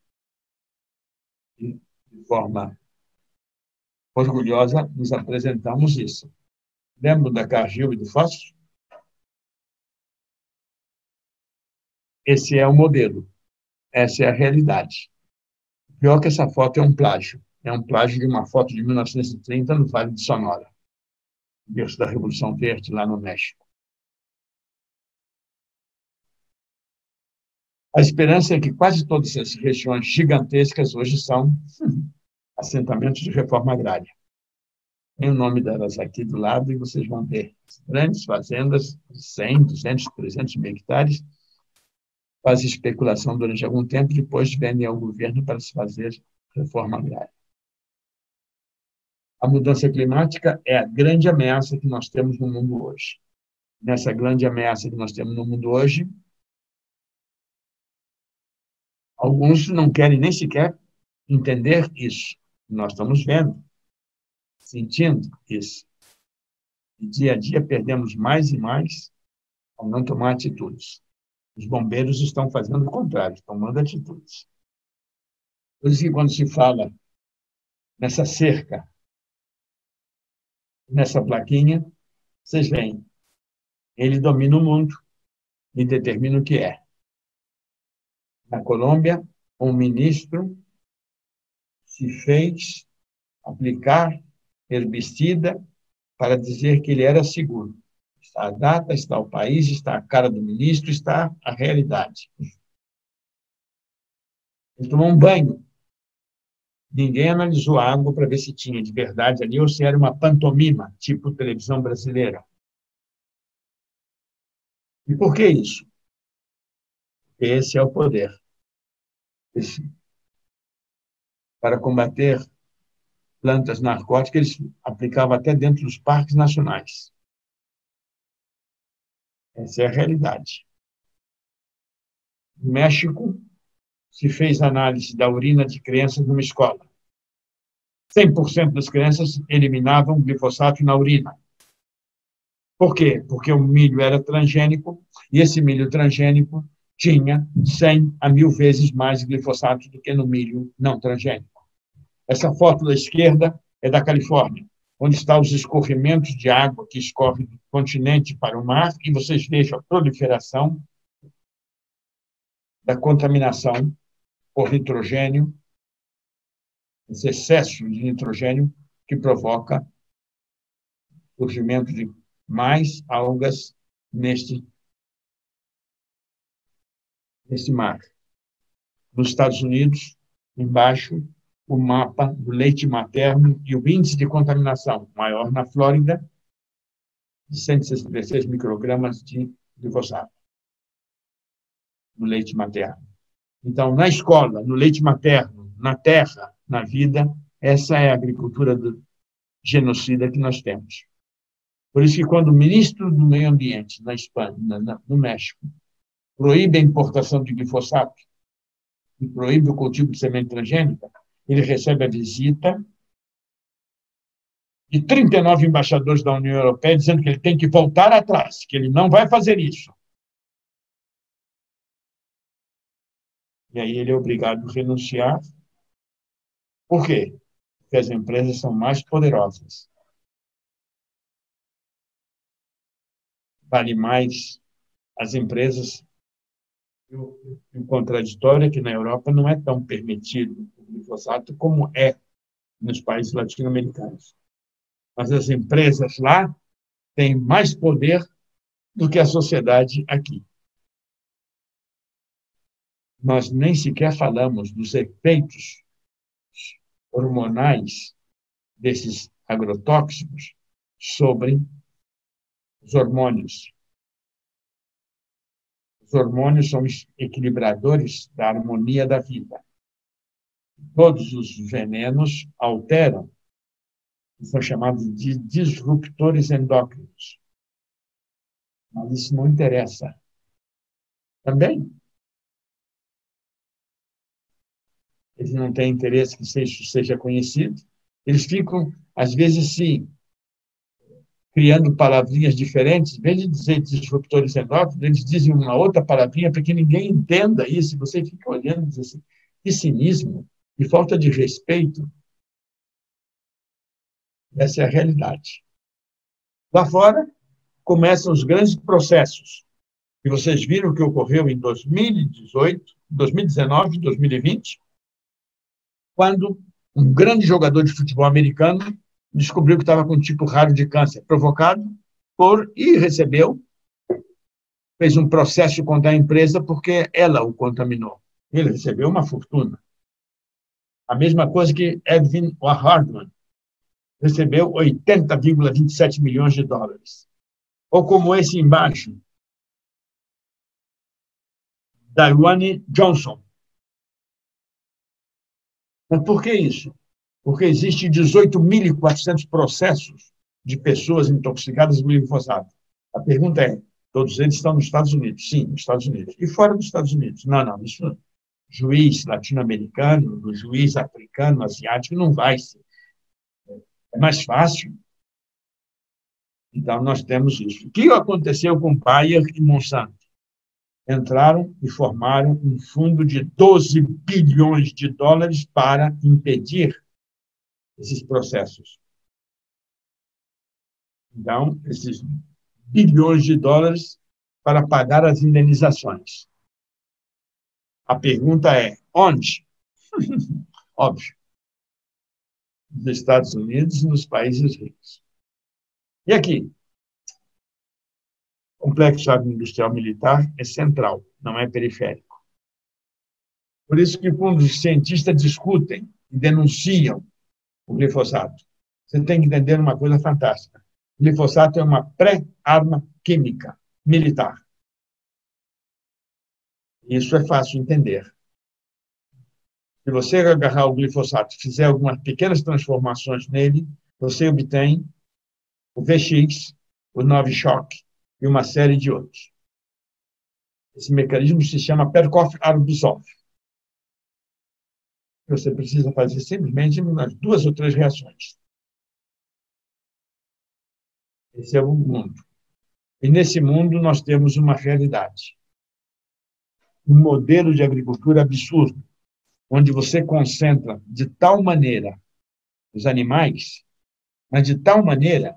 E, de forma orgulhosa, nos apresentamos isso. Lembra da Cargill e do fósforo? Esse é o modelo. Essa é a realidade. Pior que essa foto é um plágio. É um plágio de uma foto de 1930 no Vale do Sonora, berço da Revolução Verde, lá no México. A esperança é que quase todas essas regiões gigantescas hoje são assentamentos de reforma agrária. Tem o nome delas aqui do lado e vocês vão ver grandes fazendas de 100, 200, 300 mil hectares, fazem especulação durante algum tempo, depois vendem ao governo para se fazer reforma agrária. A mudança climática é a grande ameaça que nós temos no mundo hoje. Nessa grande ameaça que nós temos no mundo hoje, alguns não querem nem sequer entender isso. Nós estamos vendo, sentindo isso. E dia a dia perdemos mais e mais ao não tomar atitudes. Os bombeiros estão fazendo o contrário, tomando atitudes. Por isso que quando se fala nessa cerca, nessa plaquinha, vocês veem, ele domina o mundo e determina o que é. Na Colômbia, um ministro se fez aplicar herbicida para dizer que ele era seguro. Está a data, está o país, está a cara do ministro, está a realidade. Ele tomou um banho. Ninguém analisou a água para ver se tinha de verdade ali ou se era uma pantomima, tipo televisão brasileira. E por que isso? Esse é o poder. Para combater plantas narcóticas, eles aplicavam até dentro dos parques nacionais. Essa é a realidade. No México, se fez análise da urina de crianças numa escola. 100% das crianças eliminavam glifosato na urina. Por quê? Porque o milho era transgênico e esse milho transgênico tinha 100 a 1000 vezes mais glifosato do que no milho não transgênico. Essa foto da esquerda é da Califórnia, onde estão os escorrimentos de água que escorrem do continente para o mar, e vocês vejam a proliferação da contaminação por nitrogênio, esse excesso de nitrogênio que provoca o surgimento de mais algas neste mar. Nos Estados Unidos, embaixo, o mapa do leite materno e o índice de contaminação maior na Flórida, de 166 microgramas de glifosato no leite materno. Então, na escola, no leite materno, na terra, na vida, essa é a agricultura do genocida que nós temos. Por isso que quando o ministro do Meio Ambiente, na Espanha, no México, proíbe a importação de glifosato e proíbe o cultivo de semente transgênica, ele recebe a visita de 39 embaixadores da União Europeia dizendo que ele tem que voltar atrás, que ele não vai fazer isso. E aí ele é obrigado a renunciar. Por quê? Porque as empresas são mais poderosas. Vale mais as empresas. O contraditório é que na Europa não é tão permitido o glifosato como é nos países latino-americanos. Mas as empresas lá têm mais poder do que a sociedade aqui. Nós nem sequer falamos dos efeitos hormonais desses agrotóxicos sobre os hormônios. Os hormônios são equilibradores da harmonia da vida. Todos os venenos alteram, são chamados de disruptores endócrinos. Mas isso não interessa. Também. Eles não têm interesse que isso seja conhecido. Eles ficam, às vezes, sim, criando palavrinhas diferentes. Em vez de dizer disruptores endócrinos, eles dizem uma outra palavrinha para que ninguém entenda isso. Você fica olhando e diz assim, que cinismo, que falta de respeito. Essa é a realidade. Lá fora, começam os grandes processos. E vocês viram o que ocorreu em 2018, 2019, 2020, quando um grande jogador de futebol americano descobriu que estava com um tipo raro de câncer, provocado por, e recebeu fez um processo contra a empresa porque ela o contaminou. Ele recebeu uma fortuna. A mesma coisa que Edwin Hardman recebeu 80,27 milhões de dólares. Ou como esse embaixo, Dwayne Johnson. Mas por que isso? Porque existem 18.400 processos de pessoas intoxicadas por glifosato. A pergunta é, todos eles estão nos Estados Unidos? Sim, nos Estados Unidos. E fora dos Estados Unidos? Não, isso juiz latino-americano, juiz africano, asiático, não vai ser. É mais fácil. Então, nós temos isso. O que aconteceu com Bayer e Monsanto? Entraram e formaram um fundo de 12 bilhões de dólares para impedir esses processos. Então, esses bilhões de dólares para pagar as indenizações. A pergunta é, onde? Óbvio, nos Estados Unidos e nos países ricos. E aqui? O complexo agroindustrial militar é central, não é periférico. Por isso que quando os cientistas discutem e denunciam o glifosato, você tem que entender uma coisa fantástica. O glifosato é uma pré-arma química militar. Isso é fácil de entender. Se você agarrar o glifosato e fizer algumas pequenas transformações nele, você obtém o VX, o Novichok e uma série de outros. Esse mecanismo se chama Perkoff-Arbuzov. Você precisa fazer simplesmente umas 2 ou 3 reações. Esse é o mundo. E nesse mundo nós temos uma realidade. Um modelo de agricultura absurdo, onde você concentra de tal maneira os animais, mas de tal maneira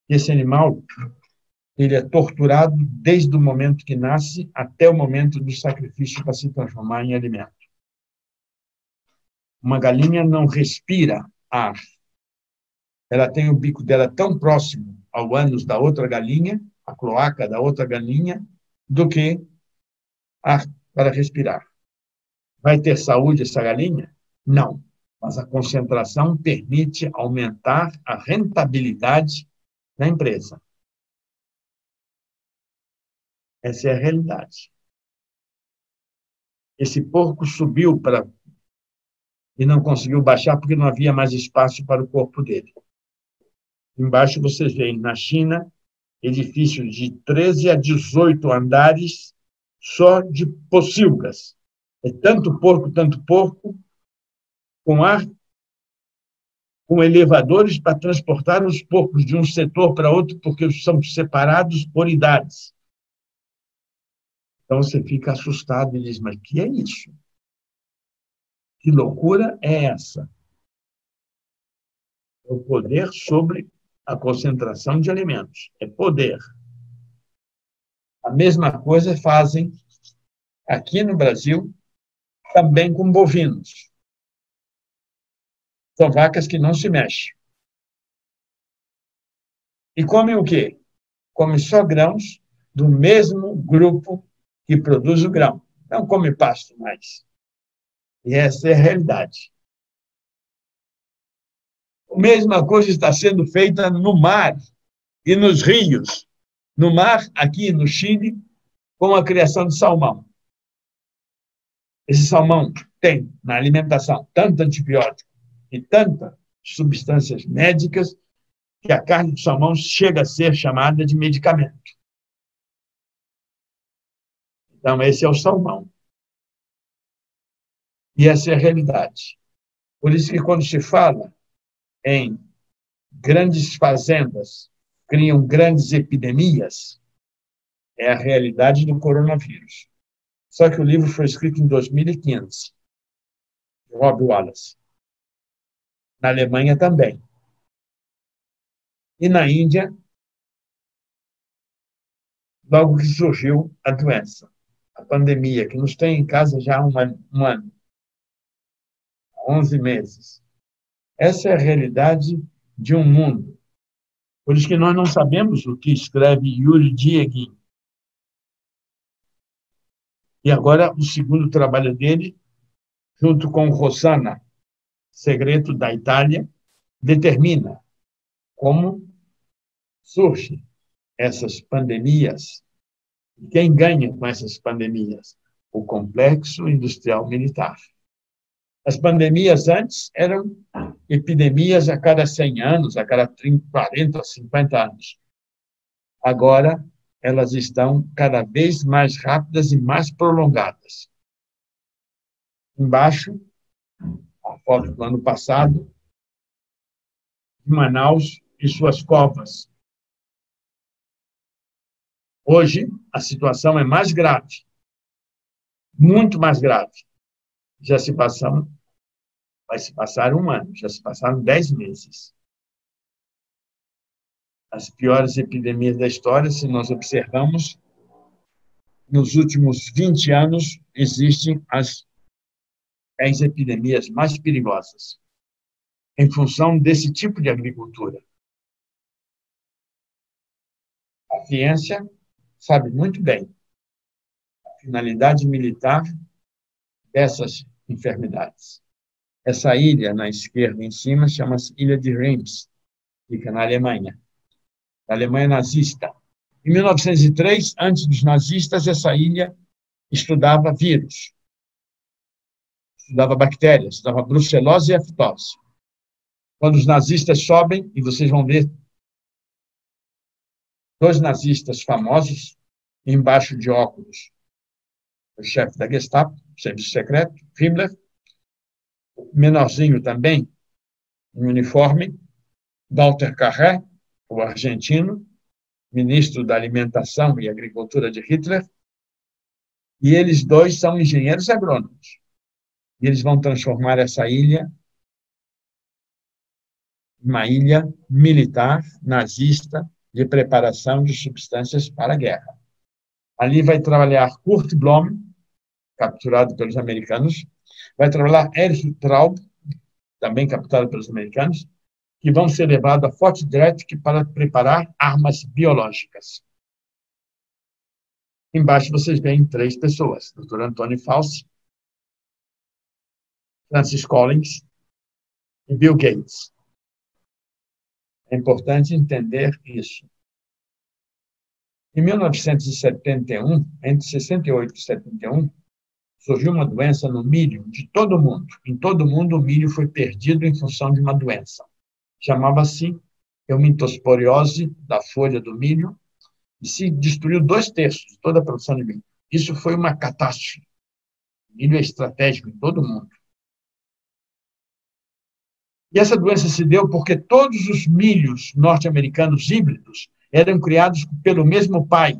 que esse animal ele é torturado desde o momento que nasce até o momento do sacrifício para se transformar em alimento. Uma galinha não respira ar. Ela tem o bico dela tão próximo ao ânus da outra galinha, a cloaca da outra galinha, do que ar para respirar. Vai ter saúde essa galinha? Não. Mas a concentração permite aumentar a rentabilidade da empresa. Essa é a realidade. Esse porco subiu e não conseguiu baixar porque não havia mais espaço para o corpo dele. Embaixo vocês veem, na China, edifícios de 13 a 18 andares só de pocilgas. É tanto porco, com ar, com elevadores para transportar os porcos de um setor para outro, porque são separados por idades. Então você fica assustado e diz, mas que é isso? Que loucura é essa? É o poder sobre a concentração de alimentos. É poder. A mesma coisa fazem aqui no Brasil, também com bovinos. São vacas que não se mexem. E comem o quê? Comem só grãos do mesmo grupo que produz o grão. Não come pasto mais. E essa é a realidade. A mesma coisa está sendo feita no mar e nos rios. No mar, aqui no Chile, com a criação de salmão. Esse salmão tem na alimentação tanto antibiótico e tantas substâncias médicas que a carne do salmão chega a ser chamada de medicamento. Então, esse é o salmão. E essa é a realidade. Por isso que quando se fala em grandes fazendas, criam grandes epidemias, é a realidade do coronavírus. Só que o livro foi escrito em 2015, de Rob Wallace. Na Alemanha também. E na Índia, logo que surgiu a doença, a pandemia, que nos tem em casa já há um ano, 11 meses. Essa é a realidade de um mundo. Por isso que nós não sabemos o que escreve Yuri Diegin. E agora, o segundo trabalho dele, junto com Rossana, Segredo da Itália, determina como surgem essas pandemias. Quem ganha com essas pandemias? O complexo industrial militar. As pandemias antes eram epidemias a cada 100 anos, a cada 30, 40, 50 anos. Agora, elas estão cada vez mais rápidas e mais prolongadas. Embaixo, a foto do ano passado, de Manaus e suas covas. Hoje, a situação é mais grave, muito mais grave. Vai se passar um ano, já se passaram 10 meses. As piores epidemias da história, se nós observamos, nos últimos 20 anos, existem as 10 epidemias mais perigosas, em função desse tipo de agricultura. A ciência sabe muito bem a finalidade militar dessas enfermidades. Essa ilha, na esquerda, em cima, chama-se Ilha de Reims, fica na Alemanha. A Alemanha nazista. Em 1903, antes dos nazistas, essa ilha estudava vírus, estudava bactérias, estudava brucelose e aftose. Quando os nazistas sobem, e vocês vão ver dois nazistas famosos, embaixo de óculos, o chefe da Gestapo, serviço secreto, Himmler, o menorzinho também, em uniforme, Walter Carré, o argentino, ministro da Alimentação e Agricultura de Hitler, e eles dois são engenheiros agrônomos. E eles vão transformar essa ilha em uma ilha militar, nazista, de preparação de substâncias para a guerra. Ali vai trabalhar Kurt Blom, capturado pelos americanos, vai trabalhar Erich Traub, também capturado pelos americanos, que vão ser levados a Fort Detrick para preparar armas biológicas. Embaixo vocês veem 3 pessoas, Dr. Anthony Fauci, Francis Collins e Bill Gates. É importante entender isso. Em 1971, entre 68 e 71, surgiu uma doença no milho de todo mundo. Em todo mundo, o milho foi perdido em função de uma doença. Chamava-se eumintosporiose da folha do milho e se destruiu 2/3 de toda a produção de milho. Isso foi uma catástrofe. O milho é estratégico em todo mundo. E essa doença se deu porque todos os milhos norte-americanos híbridos eram criados pelo mesmo pai,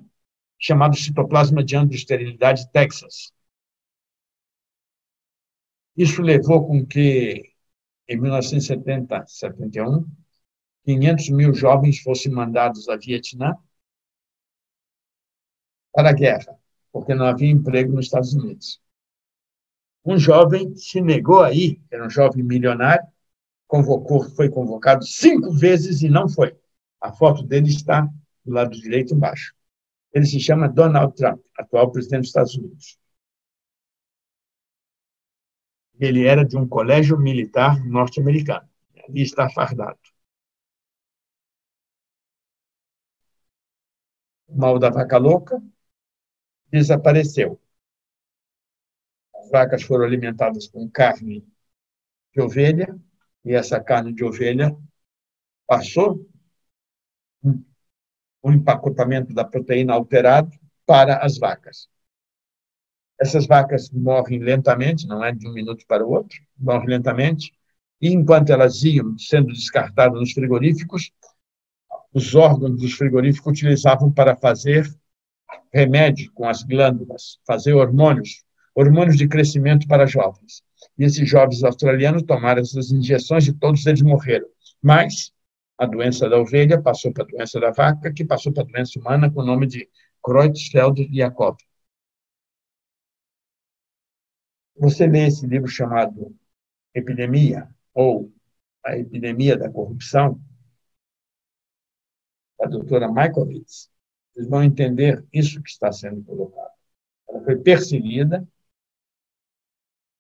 chamado citoplasma de androesterilidade Texas. Isso levou com que, em 1970, 71, 500 mil jovens fossem mandados a Vietnã para a guerra, porque não havia emprego nos Estados Unidos. Um jovem se negou a ir, era um jovem milionário, foi convocado 5 vezes e não foi. A foto dele está do lado direito embaixo. Ele se chama Donald Trump, atual presidente dos Estados Unidos. Ele era de um colégio militar norte-americano. Ali está fardado. O mal da vaca louca desapareceu. As vacas foram alimentadas com carne de ovelha, e essa carne de ovelha passou o empacotamento da proteína alterado para as vacas. Essas vacas morrem lentamente, não é de um minuto para o outro, morrem lentamente, e enquanto elas iam sendo descartadas nos frigoríficos, os órgãos dos frigoríficos utilizavam para fazer remédio com as glândulas, fazer hormônios de crescimento para jovens. E esses jovens australianos tomaram essas injeções e todos eles morreram. Mas a doença da ovelha passou para a doença da vaca, que passou para a doença humana com o nome de Creutzfeldt-Jakob. Você lê esse livro chamado Epidemia, ou A Epidemia da Corrupção, da doutora Mikovits, vocês vão entender isso que está sendo colocado. Ela foi perseguida,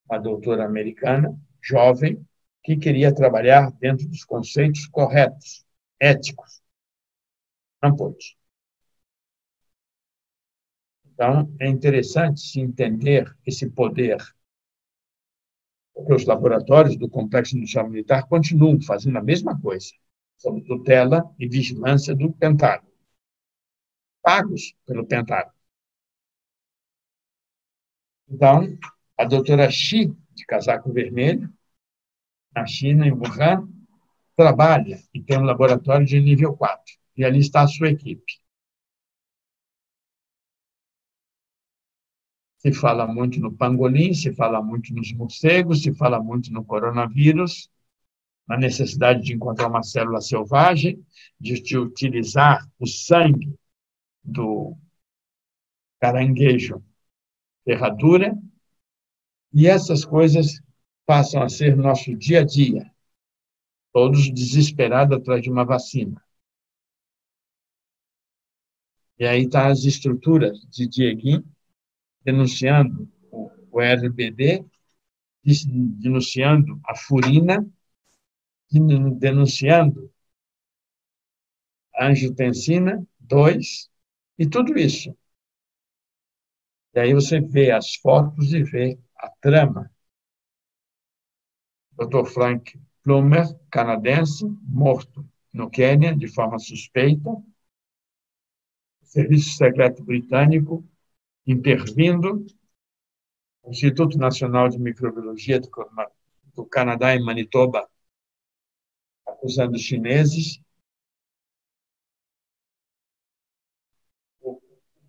uma doutora americana, jovem, que queria trabalhar dentro dos conceitos corretos, éticos. Não pôde. Então, é interessante se entender esse poder, porque os laboratórios do Complexo Industrial Militar continuam fazendo a mesma coisa, sob tutela e vigilância do Pentágono, pagos pelo Pentágono. Então, a doutora Xi, de casaco vermelho, na China, em Wuhan, trabalha e tem um laboratório de nível 4. E ali está a sua equipe. Se fala muito no pangolim, se fala muito nos morcegos, se fala muito no coronavírus, na necessidade de encontrar uma célula selvagem, de utilizar o sangue do caranguejo ferradura, e essas coisas passam a ser nosso dia a dia, todos desesperados atrás de uma vacina. E aí estão as estruturas de Dieguin denunciando o RBD, denunciando a furina, denunciando a angiotensina 2 e tudo isso. E aí você vê as fotos e vê a trama. Dr. Frank Plummer, canadense, morto no Quênia de forma suspeita. O Serviço Secreto Britânico intervindo. O Instituto Nacional de Microbiologia do Canadá, em Manitoba, acusando os chineses.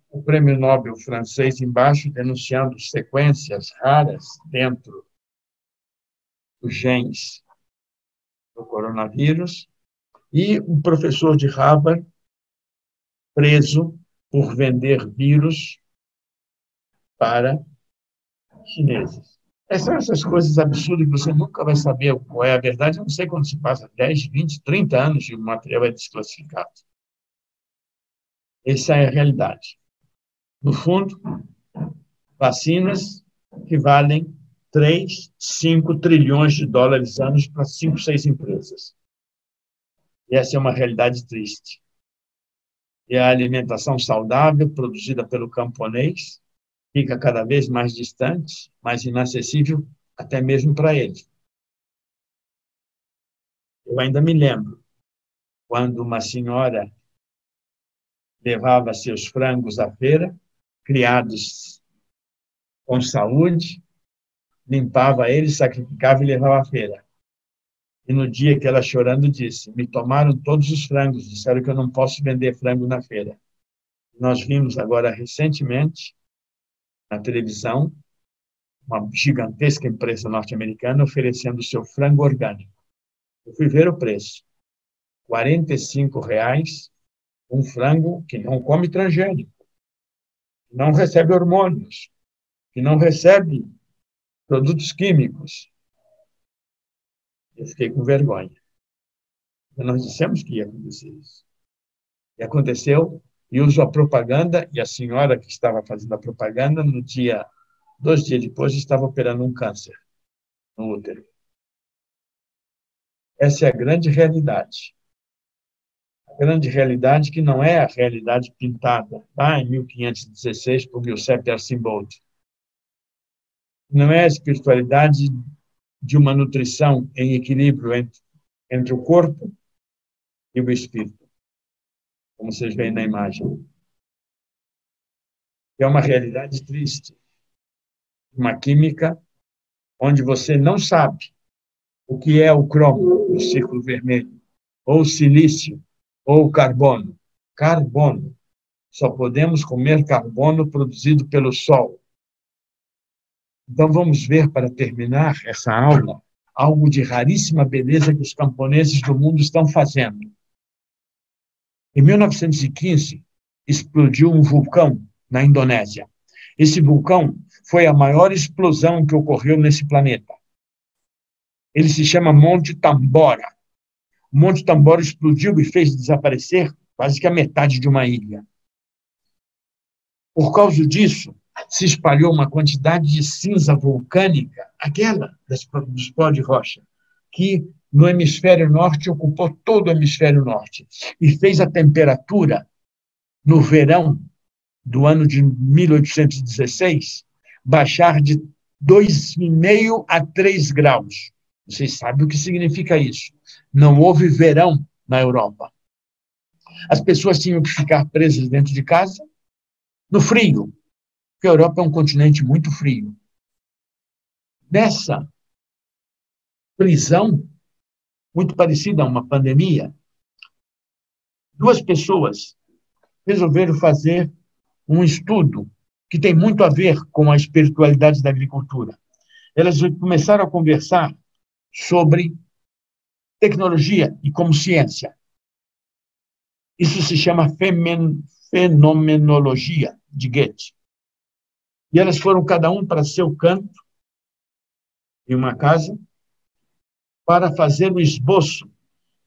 O Prêmio Nobel francês embaixo denunciando sequências raras dentro dos genes do coronavírus, e um professor de Harvard preso por vender vírus para chineses. São essas coisas absurdas que você nunca vai saber qual é a verdade, a não sei quando se passa 10, 20, 30 anos e o material é desclassificado. Essa é a realidade. No fundo, vacinas que valem 3, 5 trilhões de dólares anos para 5, 6 empresas. E essa é uma realidade triste. E a alimentação saudável, produzida pelo camponês, fica cada vez mais distante, mais inacessível, até mesmo para eles. Eu ainda me lembro quando uma senhora levava seus frangos à feira, criados com saúde, limpava eles, sacrificava e levava à feira. E no dia que ela, chorando, disse: me tomaram todos os frangos, disseram que eu não posso vender frango na feira. Nós vimos agora, recentemente, na televisão, uma gigantesca empresa norte-americana oferecendo o seu frango orgânico. Eu fui ver o preço. R$ 45,00, um frango que não come transgênico, que não recebe hormônios, que não recebe produtos químicos. Eu fiquei com vergonha. Nós dissemos que ia acontecer isso. E aconteceu, e usou a propaganda, e a senhora que estava fazendo a propaganda, 2 dias depois, estava operando um câncer no útero. Essa é a grande realidade. A grande realidade que não é a realidade pintada lá em 1516 por Giuseppe Arcimboldi. Não é a espiritualidade de uma nutrição em equilíbrio entre o corpo e o espírito, como vocês veem na imagem. É uma realidade triste. Uma química onde você não sabe o que é o cromo, o círculo vermelho, ou o silício, ou o carbono. Carbono. Só podemos comer carbono produzido pelo Sol. Então, vamos ver, para terminar essa aula, algo de raríssima beleza que os camponeses do mundo estão fazendo. Em 1915, explodiu um vulcão na Indonésia. Esse vulcão foi a maior explosão que ocorreu nesse planeta. Ele se chama Monte Tambora. O Monte Tambora explodiu e fez desaparecer quase que a metade de uma ilha. Por causa disso, se espalhou uma quantidade de cinza vulcânica, aquela dos pó de rocha, que no hemisfério norte ocupou todo o hemisfério norte e fez a temperatura no verão do ano de 1816 baixar de 2,5 a 3 graus. Vocês sabem o que significa isso? Não houve verão na Europa. As pessoas tinham que ficar presas dentro de casa, no frio, porque a Europa é um continente muito frio. Nessa prisão, muito parecida a uma pandemia, 2 pessoas resolveram fazer um estudo que tem muito a ver com a espiritualidade da agricultura. Elas começaram a conversar sobre tecnologia e como ciência. Isso se chama fenomenologia de Goethe. E elas foram cada um para seu canto, em uma casa, para fazer o esboço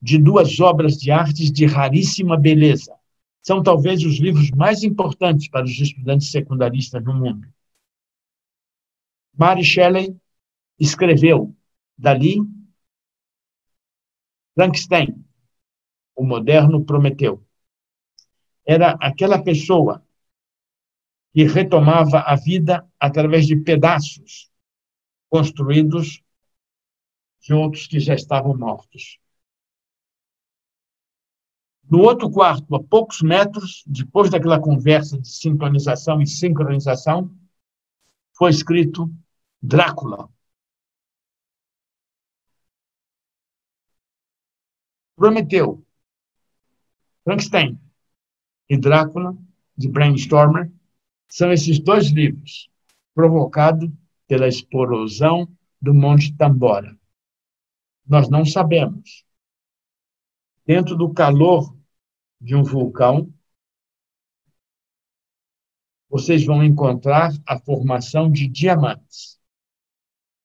de 2 obras de arte de raríssima beleza. São talvez os livros mais importantes para os estudantes secundaristas no mundo. Mary Shelley escreveu dali Frankenstein, o moderno Prometeu. Era aquela pessoa que retomava a vida através de pedaços construídos de outros que já estavam mortos. No outro quarto, a poucos metros, depois daquela conversa de sintonização e sincronização, foi escrito Drácula. Prometeu, Frankenstein e Drácula, de Bram Stoker, são esses 2 livros, provocados pela explosão do Monte Tambora. Nós não sabemos. Dentro do calor de um vulcão, vocês vão encontrar a formação de diamantes.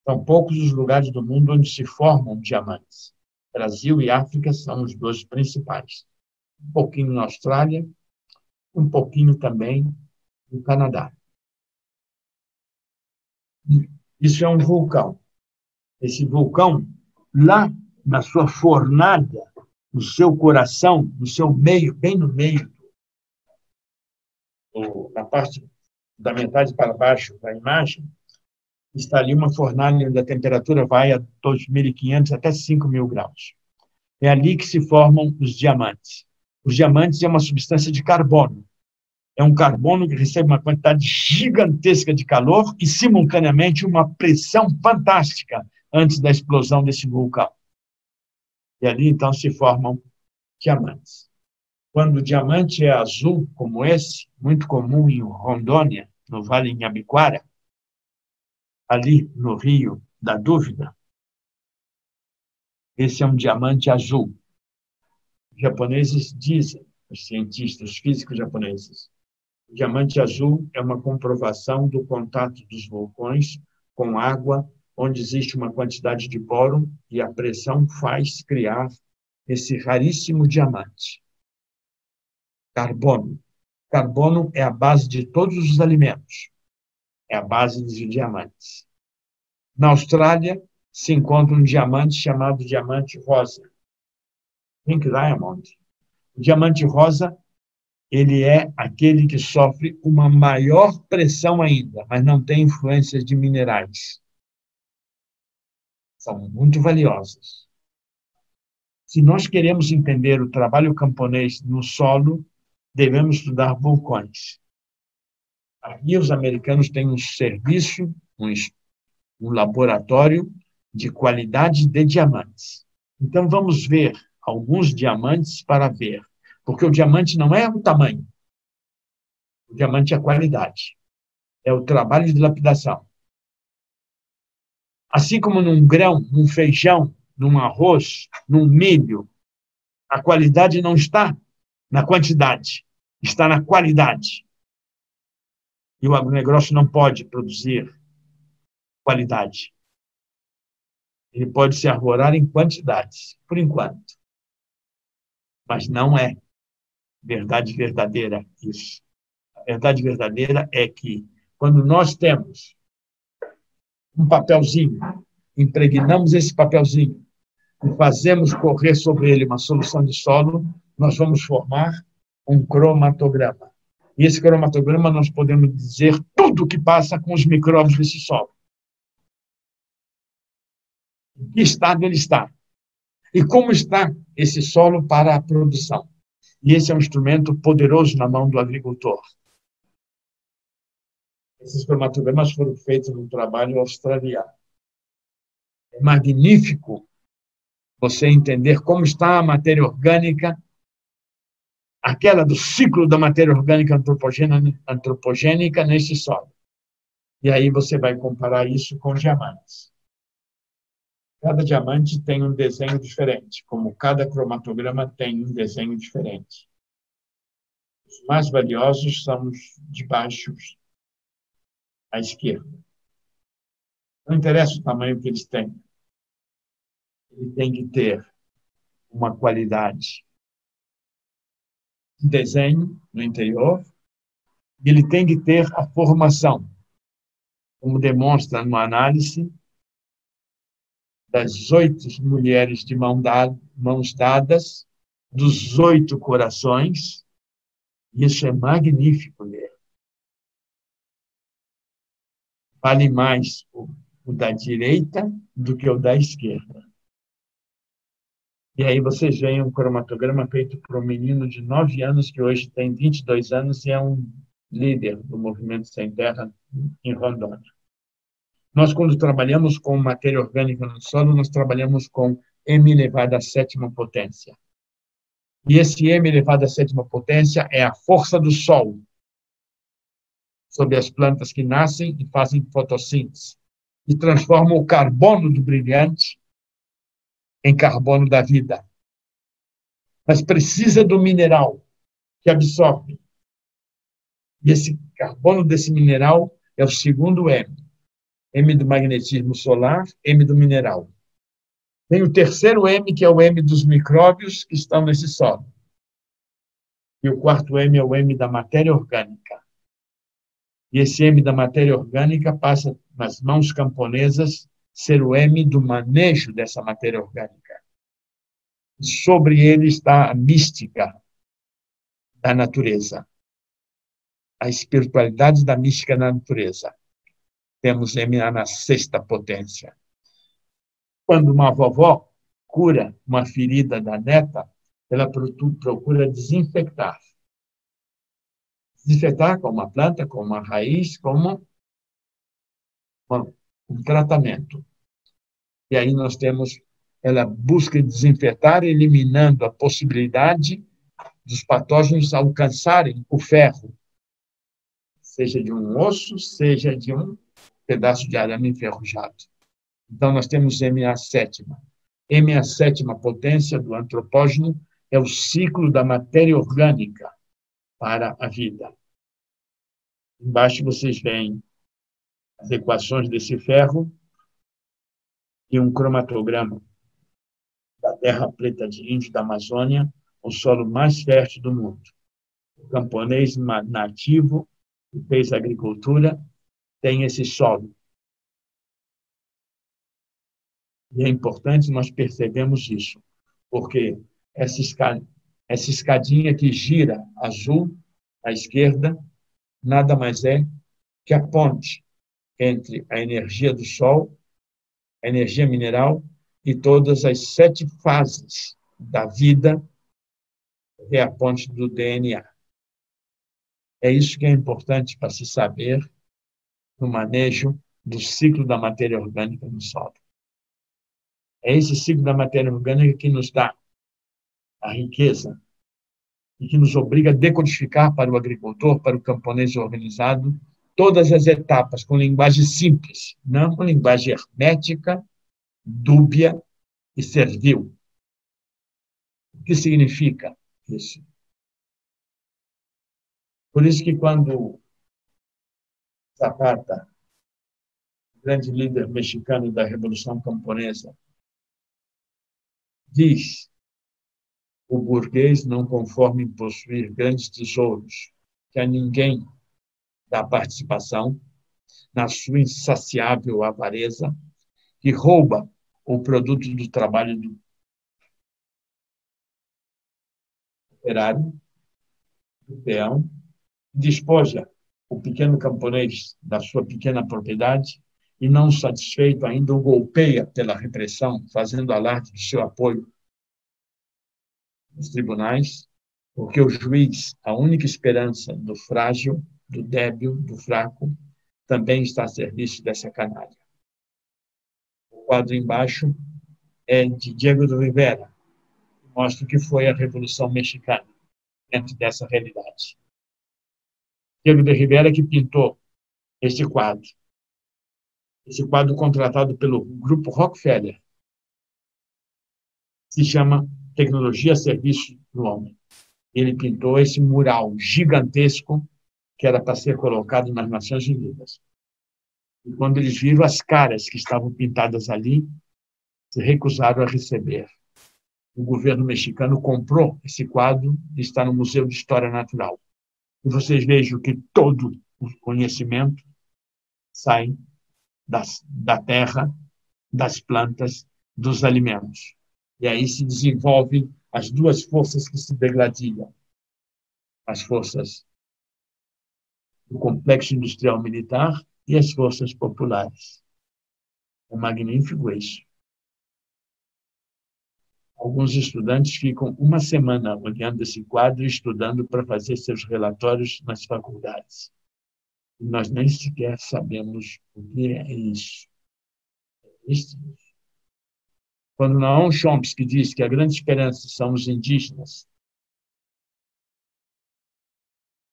São poucos os lugares do mundo onde se formam diamantes. Brasil e África são os 2 principais. Um pouquinho na Austrália, um pouquinho também no Canadá. Isso é um vulcão. Esse vulcão, lá na sua fornalha, no seu coração, no seu meio, bem no meio, na parte da metade para baixo da imagem, está ali uma fornalha onde a temperatura vai a 2.500 até 5.000 graus. É ali que se formam os diamantes. Os diamantes é uma substância de carbono. É um carbono que recebe uma quantidade gigantesca de calor e, simultaneamente, uma pressão fantástica antes da explosão desse vulcão. E ali, então, se formam diamantes. Quando o diamante é azul, como esse, muito comum em Rondônia, no Vale Inhabiquara, ali no Rio da Dúvida, esse é um diamante azul. Os japoneses dizem, os cientistas, os físicos japoneses, o diamante azul é uma comprovação do contato dos vulcões com água, onde existe uma quantidade de bóron e a pressão faz criar esse raríssimo diamante. Carbono. Carbono é a base de todos os alimentos. É a base dos diamantes. Na Austrália, se encontra um diamante chamado diamante rosa. Pink Diamond. O diamante rosa, ele é aquele que sofre uma maior pressão ainda, mas não tem influências de minerais. São muito valiosos. Se nós queremos entender o trabalho camponês no solo, devemos estudar vulcões. Aqui os americanos têm um serviço, um laboratório de qualidade de diamantes. Então, vamos ver alguns diamantes para ver. Porque o diamante não é o tamanho. O diamante é a qualidade. É o trabalho de lapidação. Assim como num grão, num feijão, num arroz, num milho, a qualidade não está na quantidade, está na qualidade. E o agronegócio não pode produzir qualidade. Ele pode se arvorar em quantidades, por enquanto. Mas não é verdade verdadeira isso. A verdade verdadeira é que quando nós temos um papelzinho, impregnamos esse papelzinho e fazemos correr sobre ele uma solução de solo, nós vamos formar um cromatograma. E esse cromatograma nós podemos dizer tudo o que passa com os micróbios desse solo. Em que estado ele está? E como está esse solo para a produção? E esse é um instrumento poderoso na mão do agricultor. Esses cromatogramas foram feitos num trabalho australiano. É magnífico você entender como está a matéria orgânica, aquela do ciclo da matéria orgânica antropogênica nesse solo. E aí você vai comparar isso com diamantes. Cada diamante tem um desenho diferente, como cada cromatograma tem um desenho diferente. Os mais valiosos são os de baixo à esquerda. Não interessa o tamanho que eles têm. Ele tem que ter uma qualidade de desenho no interior, e ele tem que ter a formação, como demonstra numa análise das 8 mulheres de mãos dadas, dos 8 corações. Isso é magnífico ler. Vale mais o da direita do que o da esquerda. E aí vocês veem um cromatograma feito por um menino de 9 anos, que hoje tem 22 anos e é um líder do Movimento Sem Terra em Rondônia. Nós, quando trabalhamos com matéria orgânica no solo, nós trabalhamos com m elevado à 7ª potência. E esse m elevado à 7ª potência é a força do Sol sobre as plantas que nascem e fazem fotossíntese, e transformam o carbono do brilhante em carbono da vida. Mas precisa do mineral que absorve. E esse carbono desse mineral é o segundo M. M do magnetismo solar, M do mineral. Tem o terceiro M, que é o M dos micróbios que estão nesse solo. E o quarto M é o M da matéria orgânica. E esse M da matéria orgânica passa nas mãos camponesas ser o M do manejo dessa matéria orgânica. Sobre ele está a mística da natureza, a espiritualidade da mística da natureza. Temos M na 6ª potência. Quando uma vovó cura uma ferida da neta, ela procura desinfectar. Desinfectar com uma planta, com uma raiz, como um tratamento. E aí nós temos, ela busca desinfetar, eliminando a possibilidade dos patógenos alcançarem o ferro, seja de um osso, seja de um pedaço de arame enferrujado. Então, nós temos M à 7ª. M à 7ª potência do antropógeno é o ciclo da matéria orgânica para a vida. Embaixo vocês veem as equações desse ferro e um cromatograma da terra preta de Índio da Amazônia, o solo mais fértil do mundo. O camponês nativo que fez agricultura tem esse solo. E é importante nós percebemos isso, porque essa escadinha que gira azul à esquerda nada mais é que a ponte entre a energia do Sol, a energia mineral e todas as 7 fases da vida, é a ponte do DNA. É isso que é importante para se saber no manejo do ciclo da matéria orgânica no solo. É esse ciclo da matéria orgânica que nos dá a riqueza e que nos obriga a decodificar para o agricultor, para o camponês organizado, todas as etapas com linguagem simples, não com linguagem hermética, dúbia e servil. O que significa isso? Por isso que quando Zapata, grande líder mexicano da Revolução Camponesa, diz: o burguês não conforme em possuir grandes tesouros, que a ninguém dá participação, na sua insaciável avareza, que rouba o produto do trabalho do operário, do peão, despoja o pequeno camponês da sua pequena propriedade e, não satisfeito, ainda o golpeia pela repressão, fazendo alarde de seu apoio nos tribunais, porque o juiz, a única esperança do frágil, do débil, do fraco, também está a serviço dessa canalha. O quadro embaixo é de Diego de Rivera, que mostra o que foi a Revolução Mexicana dentro dessa realidade. Diego de Rivera que pintou este quadro. Esse quadro contratado pelo Grupo Rockefeller se chama Tecnologia a Serviço do Homem. Ele pintou esse mural gigantesco que era para ser colocado nas Nações Unidas. E quando eles viram as caras que estavam pintadas ali, se recusaram a receber. O governo mexicano comprou esse quadro e está no Museu de História Natural. E vocês vejam que todo o conhecimento sai da terra, das plantas, dos alimentos. E aí se desenvolvem as duas forças que se degladiam. As forças do complexo industrial militar e as forças populares. É magnífico isso. Alguns estudantes ficam uma semana olhando esse quadro e estudando para fazer seus relatórios nas faculdades. E nós nem sequer sabemos o que é isso. Quando Noam Chomsky diz que a grande esperança são os indígenas,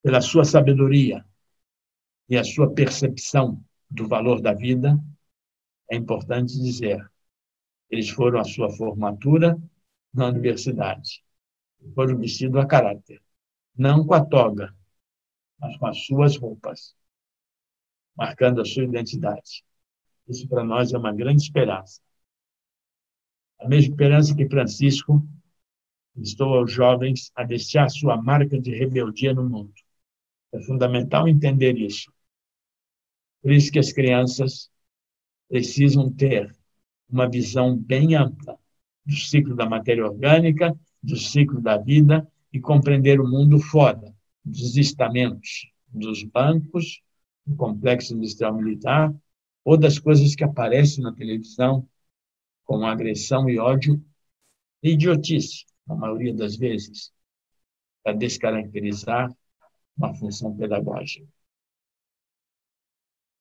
pela sua sabedoria e a sua percepção do valor da vida, é importante dizer, eles foram à sua formatura na universidade, foram vestidos a caráter, não com a toga, mas com as suas roupas, marcando a sua identidade. Isso para nós é uma grande esperança. A mesma esperança que Francisco instou aos jovens a deixar sua marca de rebeldia no mundo. É fundamental entender isso. Por isso que as crianças precisam ter uma visão bem ampla do ciclo da matéria orgânica, do ciclo da vida e compreender o mundo fora dos estamentos, dos bancos, do complexo industrial militar ou das coisas que aparecem na televisão com agressão e ódio e idiotice, na maioria das vezes, para descaracterizar uma função pedagógica.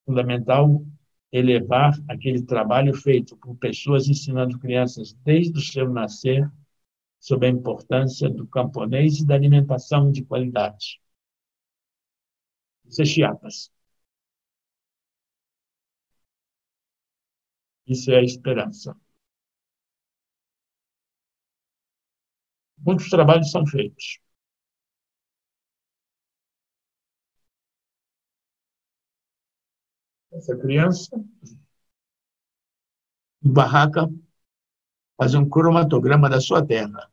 Fundamental elevar aquele trabalho feito por pessoas ensinando crianças desde o seu nascer sobre a importância do camponês e da alimentação de qualidade. Isso é Chiapas. Isso é a esperança. Muitos trabalhos são feitos. Essa criança, em barraca, faz um cromatograma da sua terra.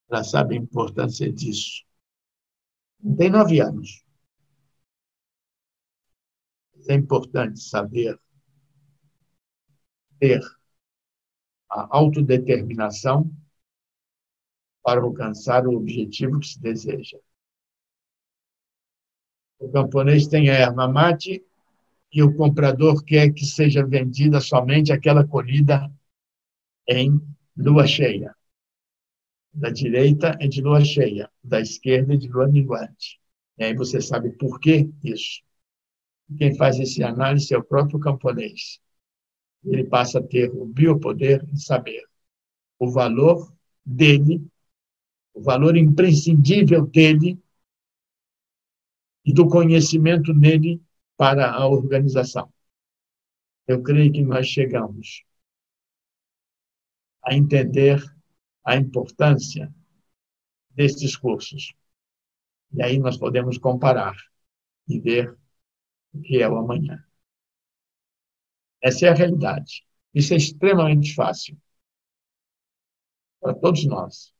Ela sabe a importância disso. Tem 9 anos. É importante saber ter a autodeterminação para alcançar o objetivo que se deseja. O camponês tem a erva mate e o comprador quer que seja vendida somente aquela colhida em lua cheia. Da direita é de lua cheia, da esquerda é de lua minguante. E aí você sabe por que isso. Quem faz esse análise é o próprio camponês. Ele passa a ter o biopoder de saber o valor dele, o valor imprescindível dele e do conhecimento nele para a organização. Eu creio que nós chegamos a entender a importância destes cursos. E aí nós podemos comparar e ver o que é o amanhã. Essa é a realidade. Isso é extremamente fácil para todos nós.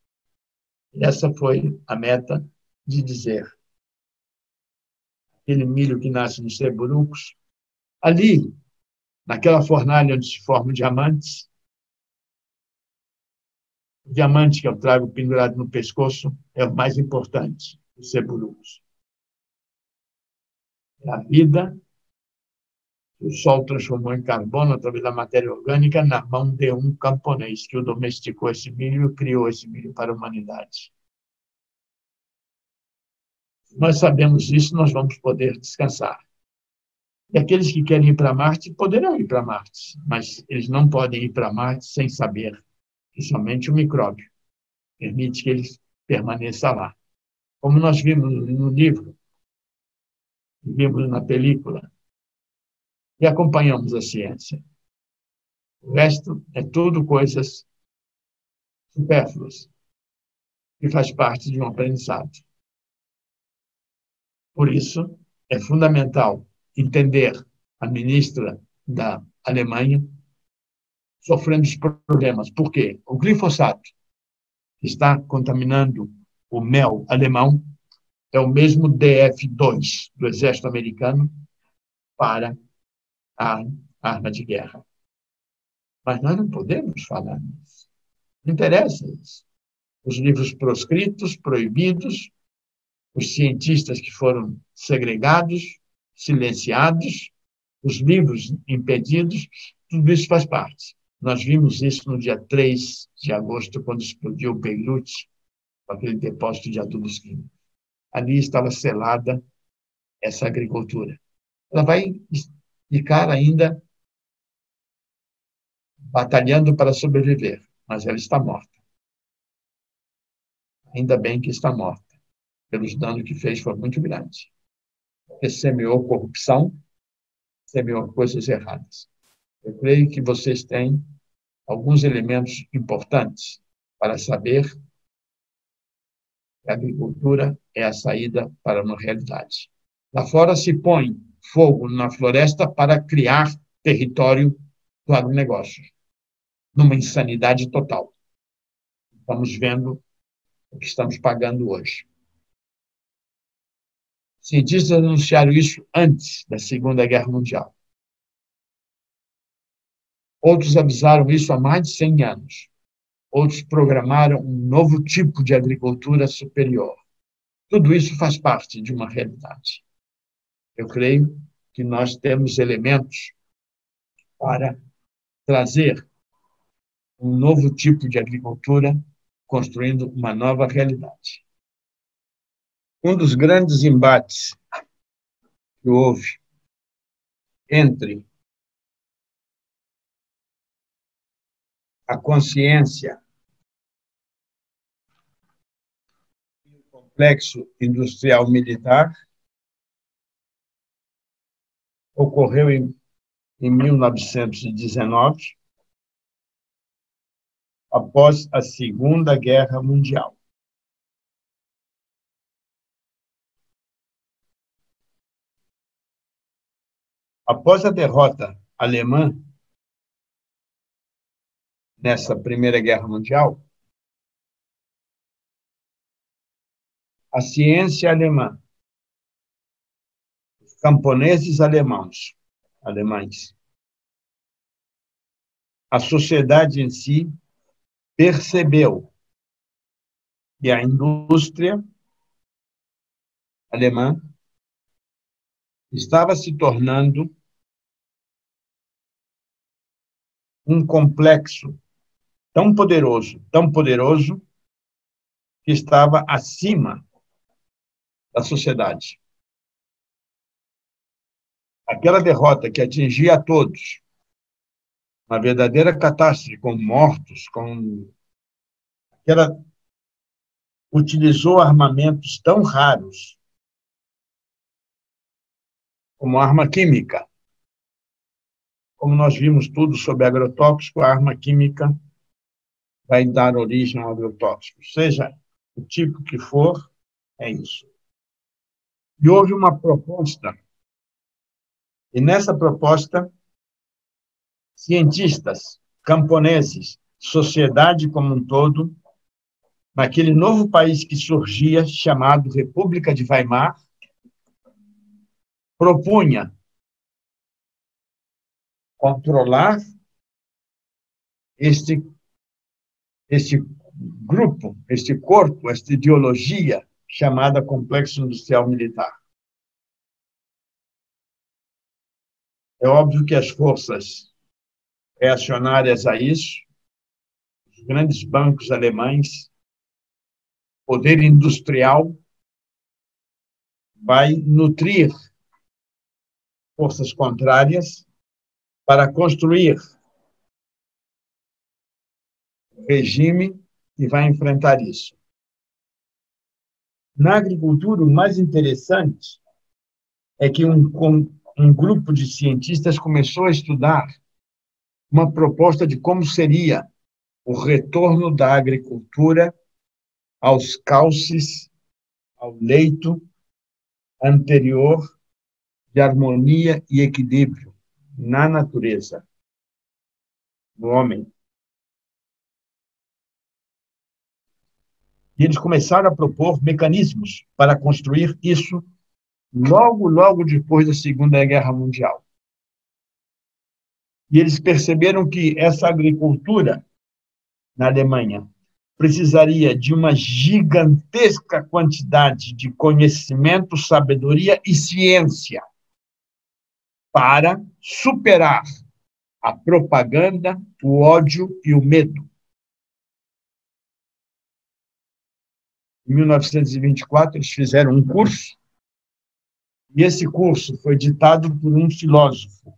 E essa foi a meta de dizer aquele milho que nasce nos Seburucos. Ali, naquela fornalha onde se formam diamantes, o diamante que eu trago pendurado no pescoço é o mais importante dos Seburucos. É a vida que o sol transformou em carbono através da matéria orgânica na mão de um camponês que o domesticou esse milho e criou esse milho para a humanidade. Se nós sabemos isso, nós vamos poder descansar. E aqueles que querem ir para Marte poderão ir para Marte, mas eles não podem ir para Marte sem saber que somente o micróbio permite que ele permaneça lá. Como nós vimos no livro, vimos na película, e acompanhamos a ciência. O resto é tudo coisas supérfluas, que faz parte de um aprendizado. Por isso, é fundamental entender a ministra da Alemanha sofrendo os problemas. Por quê? O glifosato que está contaminando o mel alemão é o mesmo DF-2 do exército americano para a arma de guerra. Mas nós não podemos falar nisso. Não interessa isso. Os livros proscritos, proibidos, os cientistas que foram segregados, silenciados, os livros impedidos, tudo isso faz parte. Nós vimos isso no dia 3 de agosto, quando explodiu o Beirute, aquele depósito de adubos químicos. Ali estava selada essa agricultura. Ela vai ficar ainda batalhando para sobreviver, mas ela está morta. Ainda bem que está morta, pelos danos que fez foi muito grande. Porque semeou corrupção, semeou coisas erradas. Eu creio que vocês têm alguns elementos importantes para saber que a agricultura é a saída para uma realidade. Lá fora se põe fogo na floresta para criar território do agronegócio, numa insanidade total. Estamos vendo o que estamos pagando hoje. Cientistas anunciaram isso antes da Segunda Guerra Mundial. Outros avisaram isso há mais de 100 anos. Outros programaram um novo tipo de agricultura superior. Tudo isso faz parte de uma realidade. Eu creio que nós temos elementos para trazer um novo tipo de agricultura, construindo uma nova realidade. Um dos grandes embates que houve entre a consciência e o complexo industrial militar ocorreu em 1919, após a Segunda Guerra Mundial. Após a derrota alemã nessa Primeira Guerra Mundial, a ciência alemã, os camponeses alemães, a sociedade em si percebeu que a indústria alemã estava se tornando um complexo tão poderoso, que estava acima da sociedade. Aquela derrota que atingia a todos, uma verdadeira catástrofe, com mortos, ela utilizou armamentos tão raros como arma química. Como nós vimos tudo sobre agrotóxico, a arma química vai dar origem ao agrotóxico. Seja o tipo que for, é isso. E houve uma proposta, e nessa proposta, cientistas, camponeses, sociedade como um todo, naquele novo país que surgia, chamado República de Weimar, propunha controlar este grupo, este corpo, esta ideologia chamada Complexo Industrial Militar. É óbvio que as forças reacionárias a isso, os grandes bancos alemães, poder industrial, vai nutrir forças contrárias para construir o regime que vai enfrentar isso. Na agricultura, o mais interessante é que um grupo de cientistas começou a estudar uma proposta de como seria o retorno da agricultura aos cauces, ao leito anterior de harmonia e equilíbrio na natureza, no homem. E eles começaram a propor mecanismos para construir isso logo depois da Segunda Guerra Mundial. E eles perceberam que essa agricultura na Alemanha precisaria de uma gigantesca quantidade de conhecimento, sabedoria e ciência para superar a propaganda, o ódio e o medo. Em 1924, eles fizeram um curso, e esse curso foi ditado por um filósofo,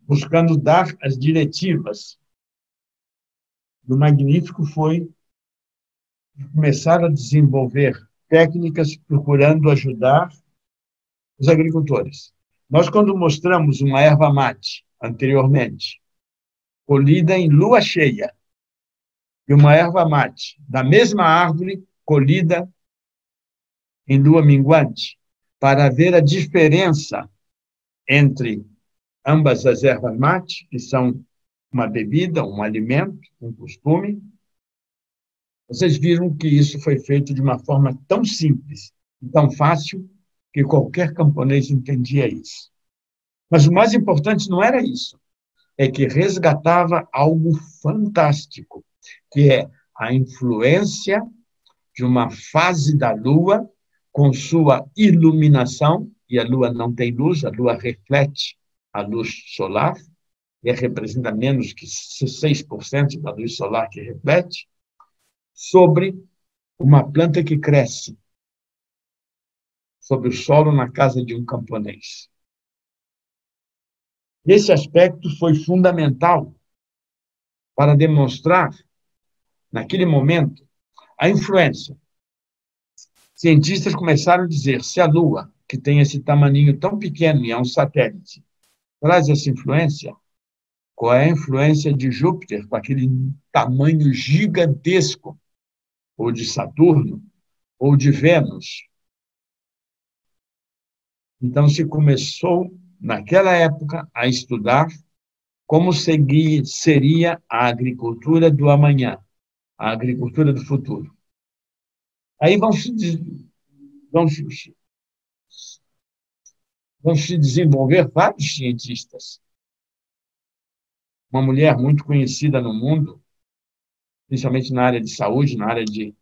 buscando dar as diretivas. E o magnífico foi começar a desenvolver técnicas procurando ajudar os agricultores. Nós, quando mostramos uma erva mate anteriormente, colhida em lua cheia, e uma erva mate da mesma árvore colhida em lua minguante, para ver a diferença entre ambas as ervas mate, que são uma bebida, um alimento, um costume. Vocês viram que isso foi feito de uma forma tão simples e tão fácil que qualquer camponês entendia isso. Mas o mais importante não era isso, é que resgatava algo fantástico, que é a influência de uma fase da Lua com sua iluminação, e a Lua não tem luz, a Lua reflete a luz solar, e representa menos que 6% da luz solar que reflete, sobre uma planta que cresce sobre o solo na casa de um camponês. Esse aspecto foi fundamental para demonstrar, naquele momento, a influência. Cientistas começaram a dizer, se a Lua, que tem esse tamaninho tão pequeno e é um satélite, traz essa influência, qual é a influência de Júpiter, com aquele tamanho gigantesco, ou de Saturno, ou de Vênus? Então, se começou, naquela época, a estudar como seria a agricultura do amanhã, a agricultura do futuro. Aí vão se desenvolver vários cientistas. Uma mulher muito conhecida no mundo, principalmente na área de saúde, na área de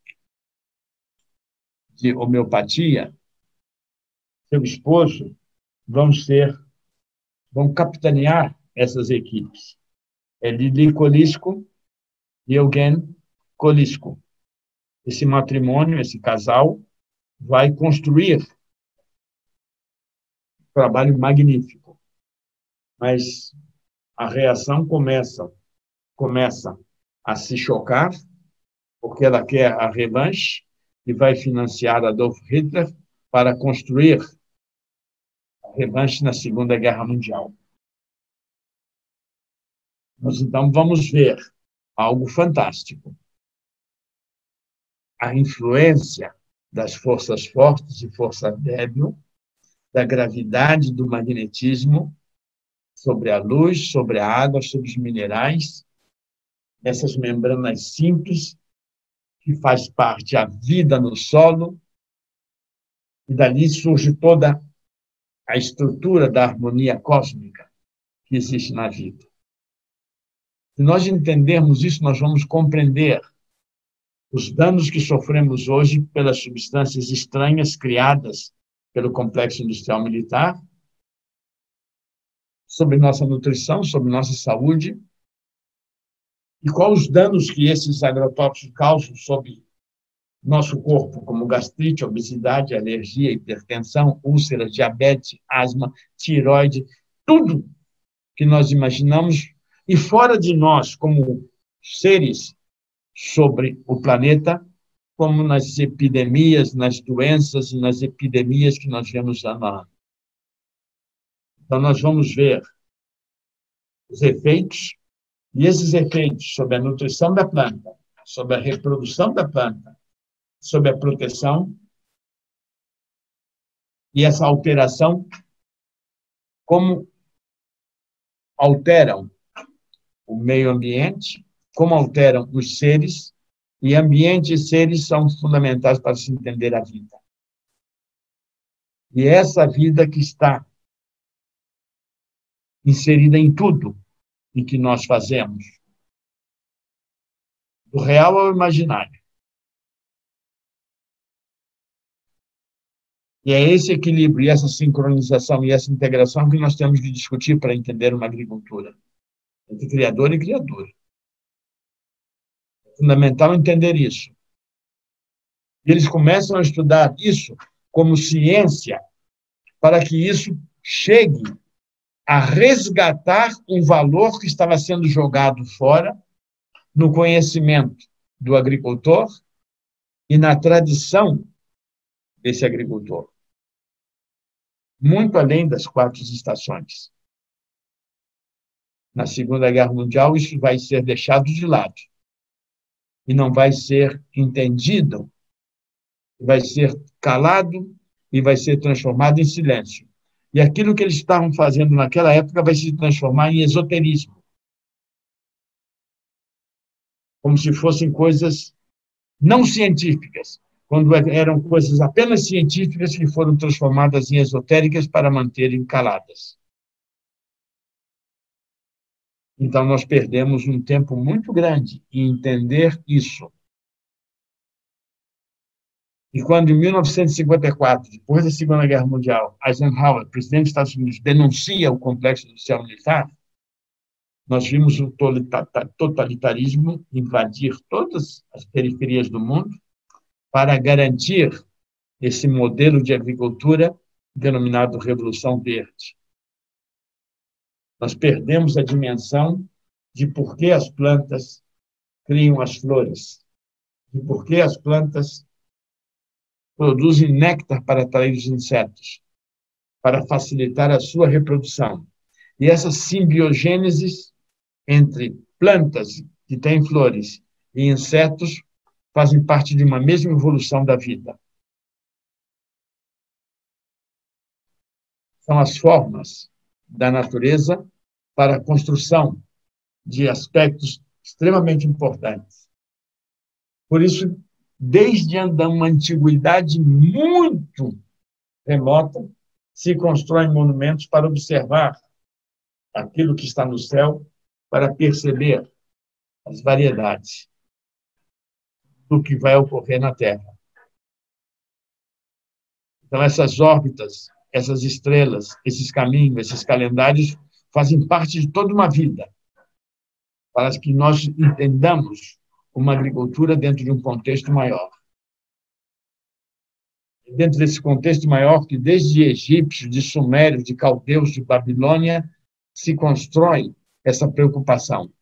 homeopatia, seu esposo, vão capitanear essas equipes. É Lili Kolysko e Eugen Kolysko. Esse matrimônio, esse casal, vai construir um trabalho magnífico. Mas a reação começa a se chocar, porque ela quer a revanche e vai financiar Adolf Hitler para construir a revanche na Segunda Guerra Mundial. Nós, então, vamos ver algo fantástico. A influência das forças fortes e força débil, da gravidade do magnetismo sobre a luz, sobre a água, sobre os minerais, essas membranas simples que faz parte a vida no solo, E dali surge toda a estrutura da harmonia cósmica que existe na vida. Se nós entendermos isso, nós vamos compreender os danos que sofremos hoje pelas substâncias estranhas criadas pelo complexo industrial militar, sobre nossa nutrição, sobre nossa saúde, e quais os danos que esses agrotóxicos causam sobre nosso corpo, como gastrite, obesidade, alergia, hipertensão, úlceras, diabetes, asma, tireoide, tudo que nós imaginamos, e fora de nós, como seres sobre o planeta, como nas epidemias, nas doenças e nas epidemias que nós vemos ano a ano. Então, nós vamos ver os efeitos, e esses efeitos sobre a nutrição da planta, sobre a reprodução da planta, sobre a proteção, e essa alteração, como alteram o meio ambiente, como alteram os seres, e ambiente e seres são fundamentais para se entender a vida. E essa vida que está inserida em tudo em que nós fazemos, do real ao imaginário. E é esse equilíbrio, e essa sincronização, e essa integração que nós temos que discutir para entender uma agricultura, entre criador e criador. É fundamental entender isso. E eles começam a estudar isso como ciência, para que isso chegue a resgatar um valor que estava sendo jogado fora no conhecimento do agricultor e na tradição desse agricultor. Muito além das 4 estações. Na Segunda Guerra Mundial, isso vai ser deixado de lado e não vai ser entendido, vai ser calado e vai ser transformado em silêncio. E aquilo que eles estavam fazendo naquela época vai se transformar em esoterismo, como se fossem coisas não científicas, quando eram coisas apenas científicas que foram transformadas em esotéricas para manterem caladas. Então, nós perdemos um tempo muito grande em entender isso. E quando, em 1954, depois da Segunda Guerra Mundial, Eisenhower, presidente dos Estados Unidos, denuncia o complexo industrial militar, nós vimos o totalitarismo invadir todas as periferias do mundo para garantir esse modelo de agricultura denominado Revolução Verde. Nós perdemos a dimensão de por que as plantas criam as flores, de por que as plantas produzem néctar para atrair os insetos, para facilitar a sua reprodução. E essa simbiogênese entre plantas que têm flores e insetos fazem parte de uma mesma evolução da vida. São as formas da natureza para a construção de aspectos extremamente importantes. Por isso, desde uma antiguidade muito remota, se constroem monumentos para observar aquilo que está no céu, para perceber as variedades do que vai ocorrer na Terra. Então, essas órbitas, essas estrelas, esses caminhos, esses calendários fazem parte de toda uma vida, para que nós entendamos uma agricultura dentro de um contexto maior. E dentro desse contexto maior, que desde egípcios, de sumérios, de caldeus, de Babilônia, se constrói essa preocupação.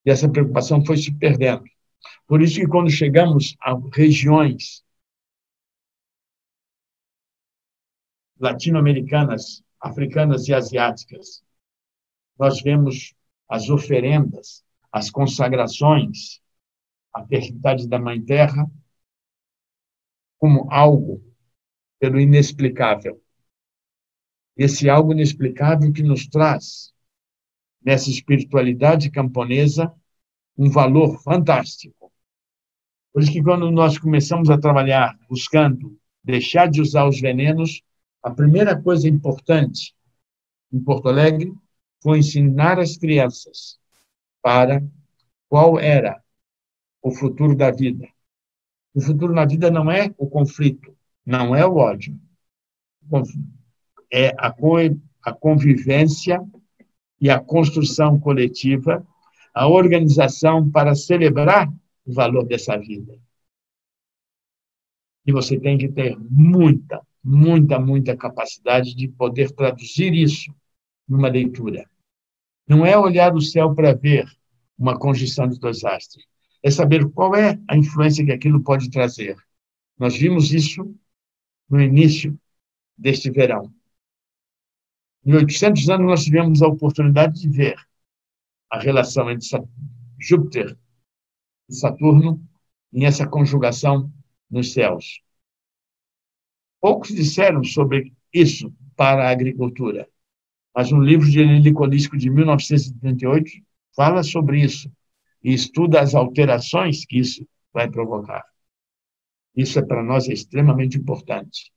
E essa preocupação foi se perdendo. Por isso que quando chegamos a regiões latino-americanas, africanas e asiáticas, nós vemos as oferendas, as consagrações, a fertilidade da Mãe Terra como algo pelo inexplicável. Esse algo inexplicável que nos traz, nessa espiritualidade camponesa, um valor fantástico. Por isso que quando nós começamos a trabalhar buscando deixar de usar os venenos, a primeira coisa importante em Porto Alegre foi ensinar as crianças para qual era o futuro da vida. O futuro na vida não é o conflito, não é o ódio. É a convivência e a construção coletiva, a organização para celebrar o valor dessa vida. E você tem que ter muita, muita, muita capacidade de poder traduzir isso numa leitura. Não é olhar o céu para ver uma conjunção de dois astros. É saber qual é a influência que aquilo pode trazer. Nós vimos isso no início deste verão. Em 800 anos, nós tivemos a oportunidade de ver a relação entre Júpiter e Saturno em essa conjugação nos céus. Poucos disseram sobre isso para a agricultura, mas um livro de Lilico Lístico de 1938 fala sobre isso e estuda as alterações que isso vai provocar. Isso para nós é extremamente importante.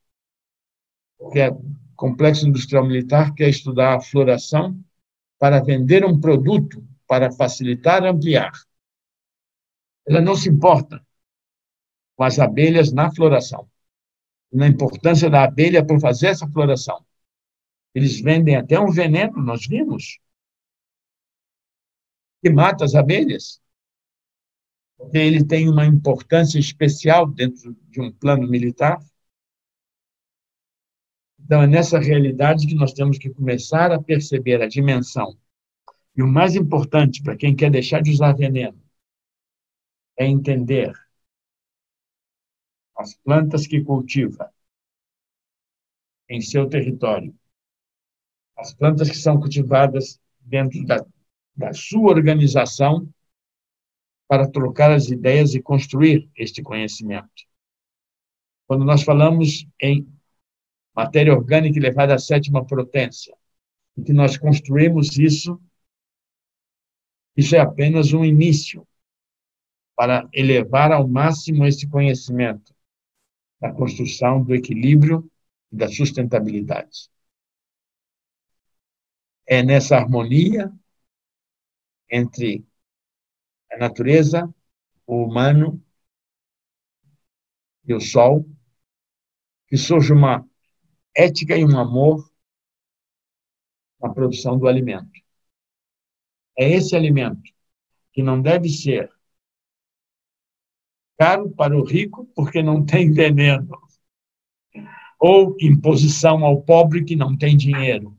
Porque o Complexo Industrial Militar quer estudar a floração para vender um produto, para facilitar e ampliar. Ela não se importa com as abelhas na floração, na importância da abelha para fazer essa floração. Eles vendem até um veneno, nós vimos, que mata as abelhas, porque ele tem uma importância especial dentro de um plano militar. Então, é nessa realidade que nós temos que começar a perceber a dimensão. E o mais importante para quem quer deixar de usar veneno é entender as plantas que cultiva em seu território, as plantas que são cultivadas dentro da sua organização para trocar as ideias e construir este conhecimento. Quando nós falamos em matéria orgânica elevada à sétima potência, e que nós construímos isso é apenas um início para elevar ao máximo esse conhecimento da construção do equilíbrio e da sustentabilidade. É nessa harmonia entre a natureza, o humano e o sol que surge uma ética e um amor na produção do alimento. É esse alimento que não deve ser caro para o rico porque não tem veneno, ou imposição ao pobre que não tem dinheiro.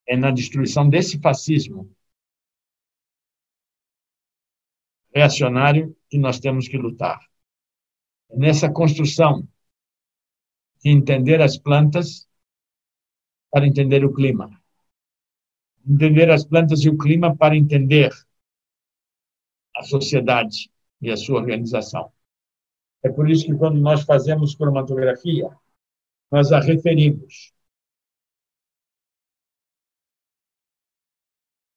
É na destruição desse fascismo reacionário que nós temos que lutar. É nessa construção de entender as plantas para entender o clima. Entender as plantas e o clima para entender a sociedade e a sua organização. É por isso que, quando nós fazemos cromatografia, nós a referimos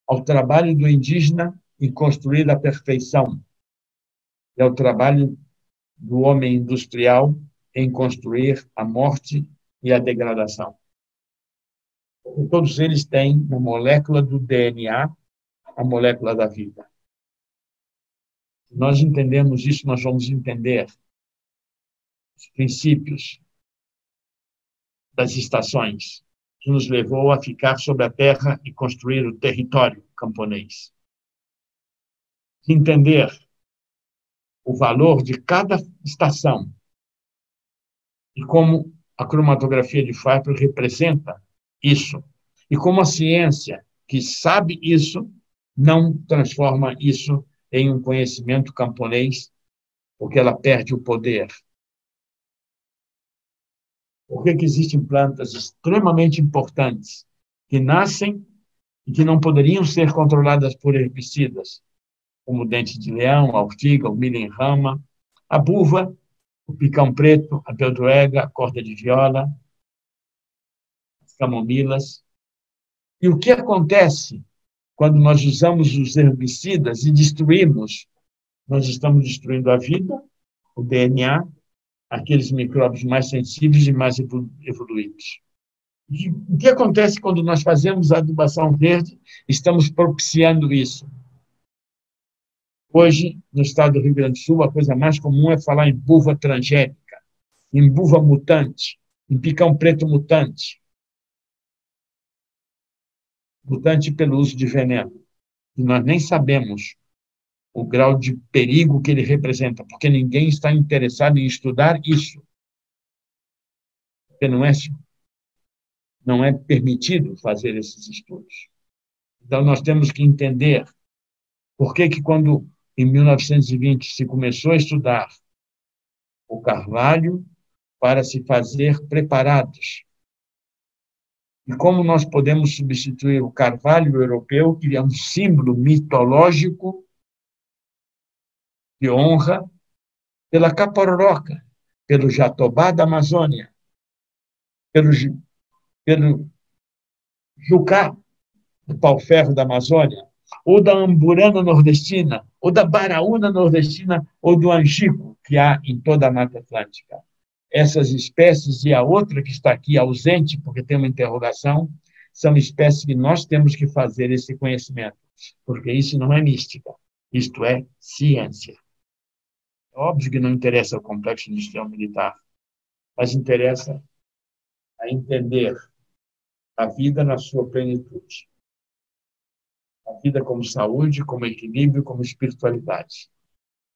ao trabalho do indígena em construir a perfeição e ao trabalho do homem industrial em construir a morte e a degradação. E todos eles têm na molécula do DNA a molécula da vida. Se nós entendemos isso, nós vamos entender os princípios das estações que nos levou a ficar sobre a terra e construir o território camponês. Entender o valor de cada estação e como a cromatografia de Pfeiffer representa isso, e como a ciência que sabe isso não transforma isso em um conhecimento camponês, porque ela perde o poder. Por que existem plantas extremamente importantes que nascem e que não poderiam ser controladas por herbicidas, como o dente de leão, a ortiga, o milho em rama, a buva, o picão preto, a belduega, a corda de viola, as camomilas. E o que acontece quando nós usamos os herbicidas e destruímos? Nós estamos destruindo a vida, o DNA, aqueles micróbios mais sensíveis e mais evoluídos. E o que acontece quando nós fazemos a adubação verde? Estamos propiciando isso. Hoje, no estado do Rio Grande do Sul, a coisa mais comum é falar em buva transgênica, em buva mutante, em picão preto mutante. Mutante pelo uso de veneno. E nós nem sabemos o grau de perigo que ele representa, porque ninguém está interessado em estudar isso. Porque não é permitido fazer esses estudos. Então, nós temos que entender por que quando, em 1920, se começou a estudar o carvalho para se fazer preparados. E como nós podemos substituir o carvalho europeu, que é um símbolo mitológico de honra, pela capororoca, pelo jatobá da Amazônia, pelo jucá do pau-ferro da Amazônia, ou da amburana nordestina, ou da baraúna nordestina, ou do angico, que há em toda a Mata Atlântica. Essas espécies e a outra que está aqui ausente, porque tem uma interrogação, são espécies que nós temos que fazer esse conhecimento, porque isso não é mística, isto é ciência. É óbvio que não interessa o complexo industrial militar, mas interessa a entender a vida na sua plenitude. A vida como saúde, como equilíbrio, como espiritualidade.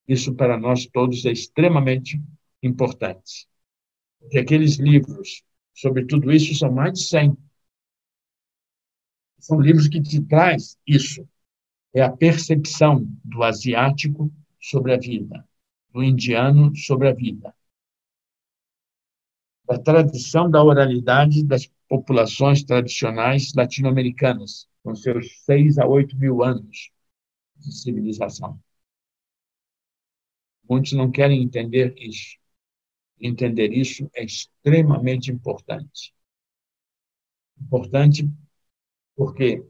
Isso para nós todos é extremamente importante. Porque aqueles livros sobre tudo isso são mais de 100. São livros que te traz isso. É a percepção do asiático sobre a vida, do indiano sobre a vida, da tradição da oralidade das populações tradicionais latino-americanas, com seus 6 a 8 mil anos de civilização. Muitos não querem entender isso. Entender isso é extremamente importante. Importante porque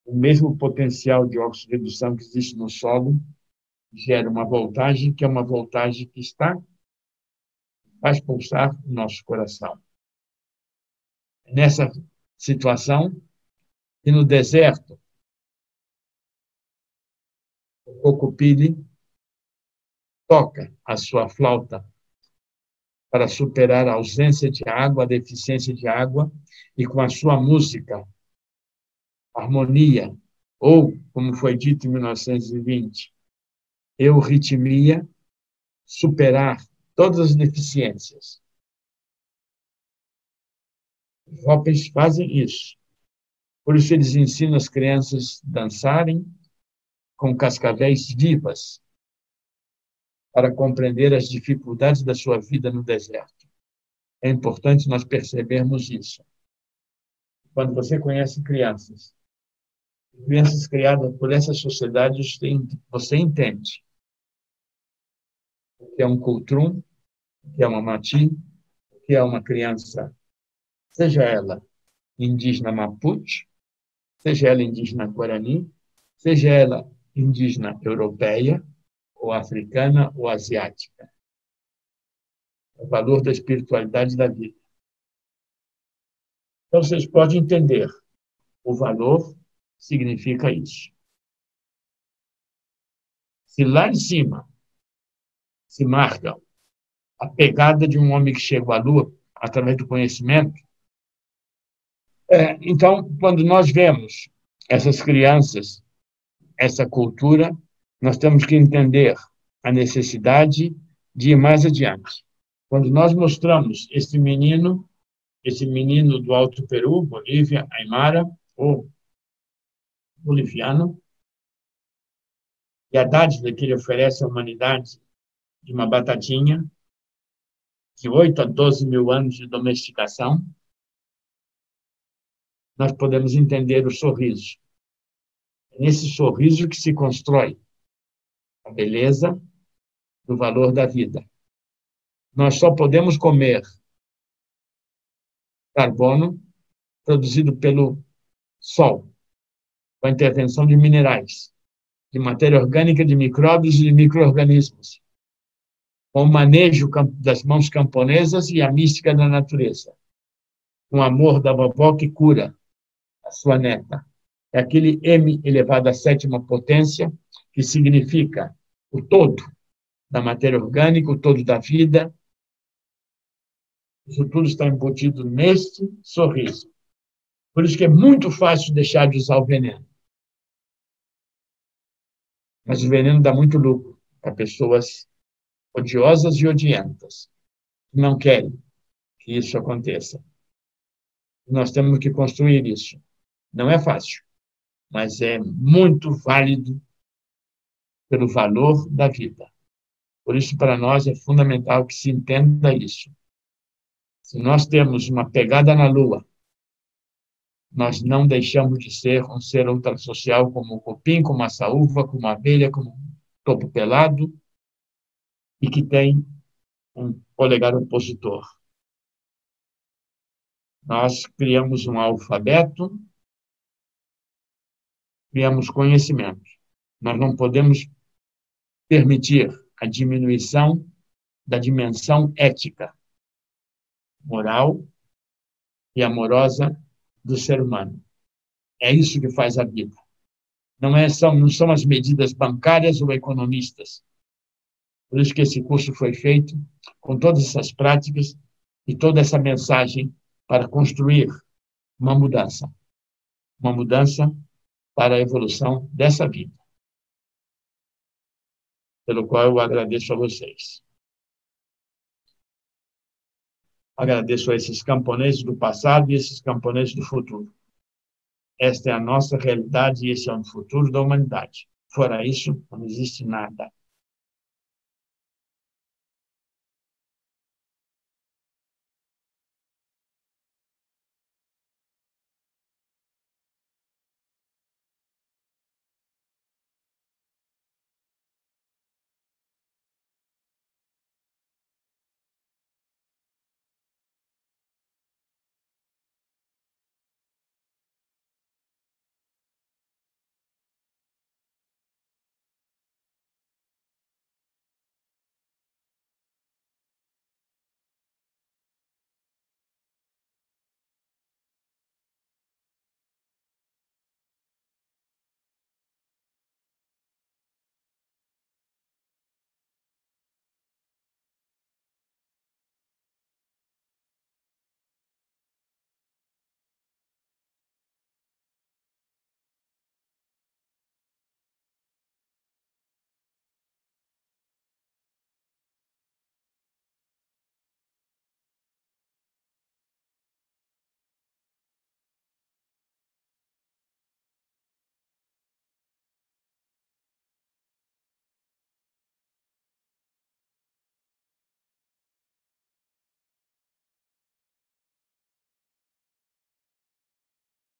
o mesmo potencial de oxirredução que existe no solo gera uma voltagem que é uma voltagem que faz pulsar o nosso coração. Nessa situação, e no deserto, o Cocopili toca a sua flauta para superar a ausência de água, a deficiência de água, e com a sua música, harmonia, ou, como foi dito em 1920, euritmia, superar todas as deficiências. Os Hopis fazem isso. Por isso, eles ensinam as crianças a dançarem com cascavéis vivas, para compreender as dificuldades da sua vida no deserto. É importante nós percebermos isso. Quando você conhece crianças criadas por essa sociedade, você entende o que é um cultrum, o que é uma mati, o que é uma criança, seja ela indígena Mapuche, seja ela indígena Guarani, seja ela indígena europeia, ou africana, ou asiática. O valor da espiritualidade da vida. Então, vocês podem entender. O valor significa isso. Se lá em cima se marca a pegada de um homem que chegou à Lua através do conhecimento, então, quando nós vemos essas crianças, essa cultura, nós temos que entender a necessidade de ir mais adiante. Quando nós mostramos esse menino do Alto Peru, Bolívia, Aymara, ou boliviano, e a dádiva que ele oferece à humanidade de uma batatinha, de 8 a 12 mil anos de domesticação, nós podemos entender o sorriso. É nesse sorriso que se constrói a beleza do valor da vida. Nós só podemos comer carbono produzido pelo sol, com a intervenção de minerais, de matéria orgânica, de micróbios e de micro-organismos. com o manejo das mãos camponesas e a mística da natureza, com o amor da vovó que cura a sua neta. É aquele M elevado à sétima potência, que significa o todo da matéria orgânica, o todo da vida. Isso tudo está embutido neste sorriso. Por isso que é muito fácil deixar de usar o veneno. Mas o veneno dá muito lucro para pessoas odiosas e odientas, que não querem que isso aconteça. Nós temos que construir isso. Não é fácil, mas é muito válido pelo valor da vida. Por isso, para nós, é fundamental que se entenda isso. Se nós temos uma pegada na Lua, nós não deixamos de ser um ser ultrasocial como o cupim, como a saúva, como a abelha, como o topo pelado, e que tem um polegar opositor. Nós criamos um alfabeto, criamos conhecimento. Nós não podemos permitir a diminuição da dimensão ética, moral e amorosa do ser humano. É isso que faz a vida. Não são as medidas bancárias ou economistas. Por isso que esse curso foi feito com todas essas práticas e toda essa mensagem para construir uma mudança para a evolução dessa vida, pelo qual eu agradeço a vocês. Agradeço a esses camponeses do passado e esses camponeses do futuro. Esta é a nossa realidade e esse é o futuro da humanidade. Fora isso, não existe nada.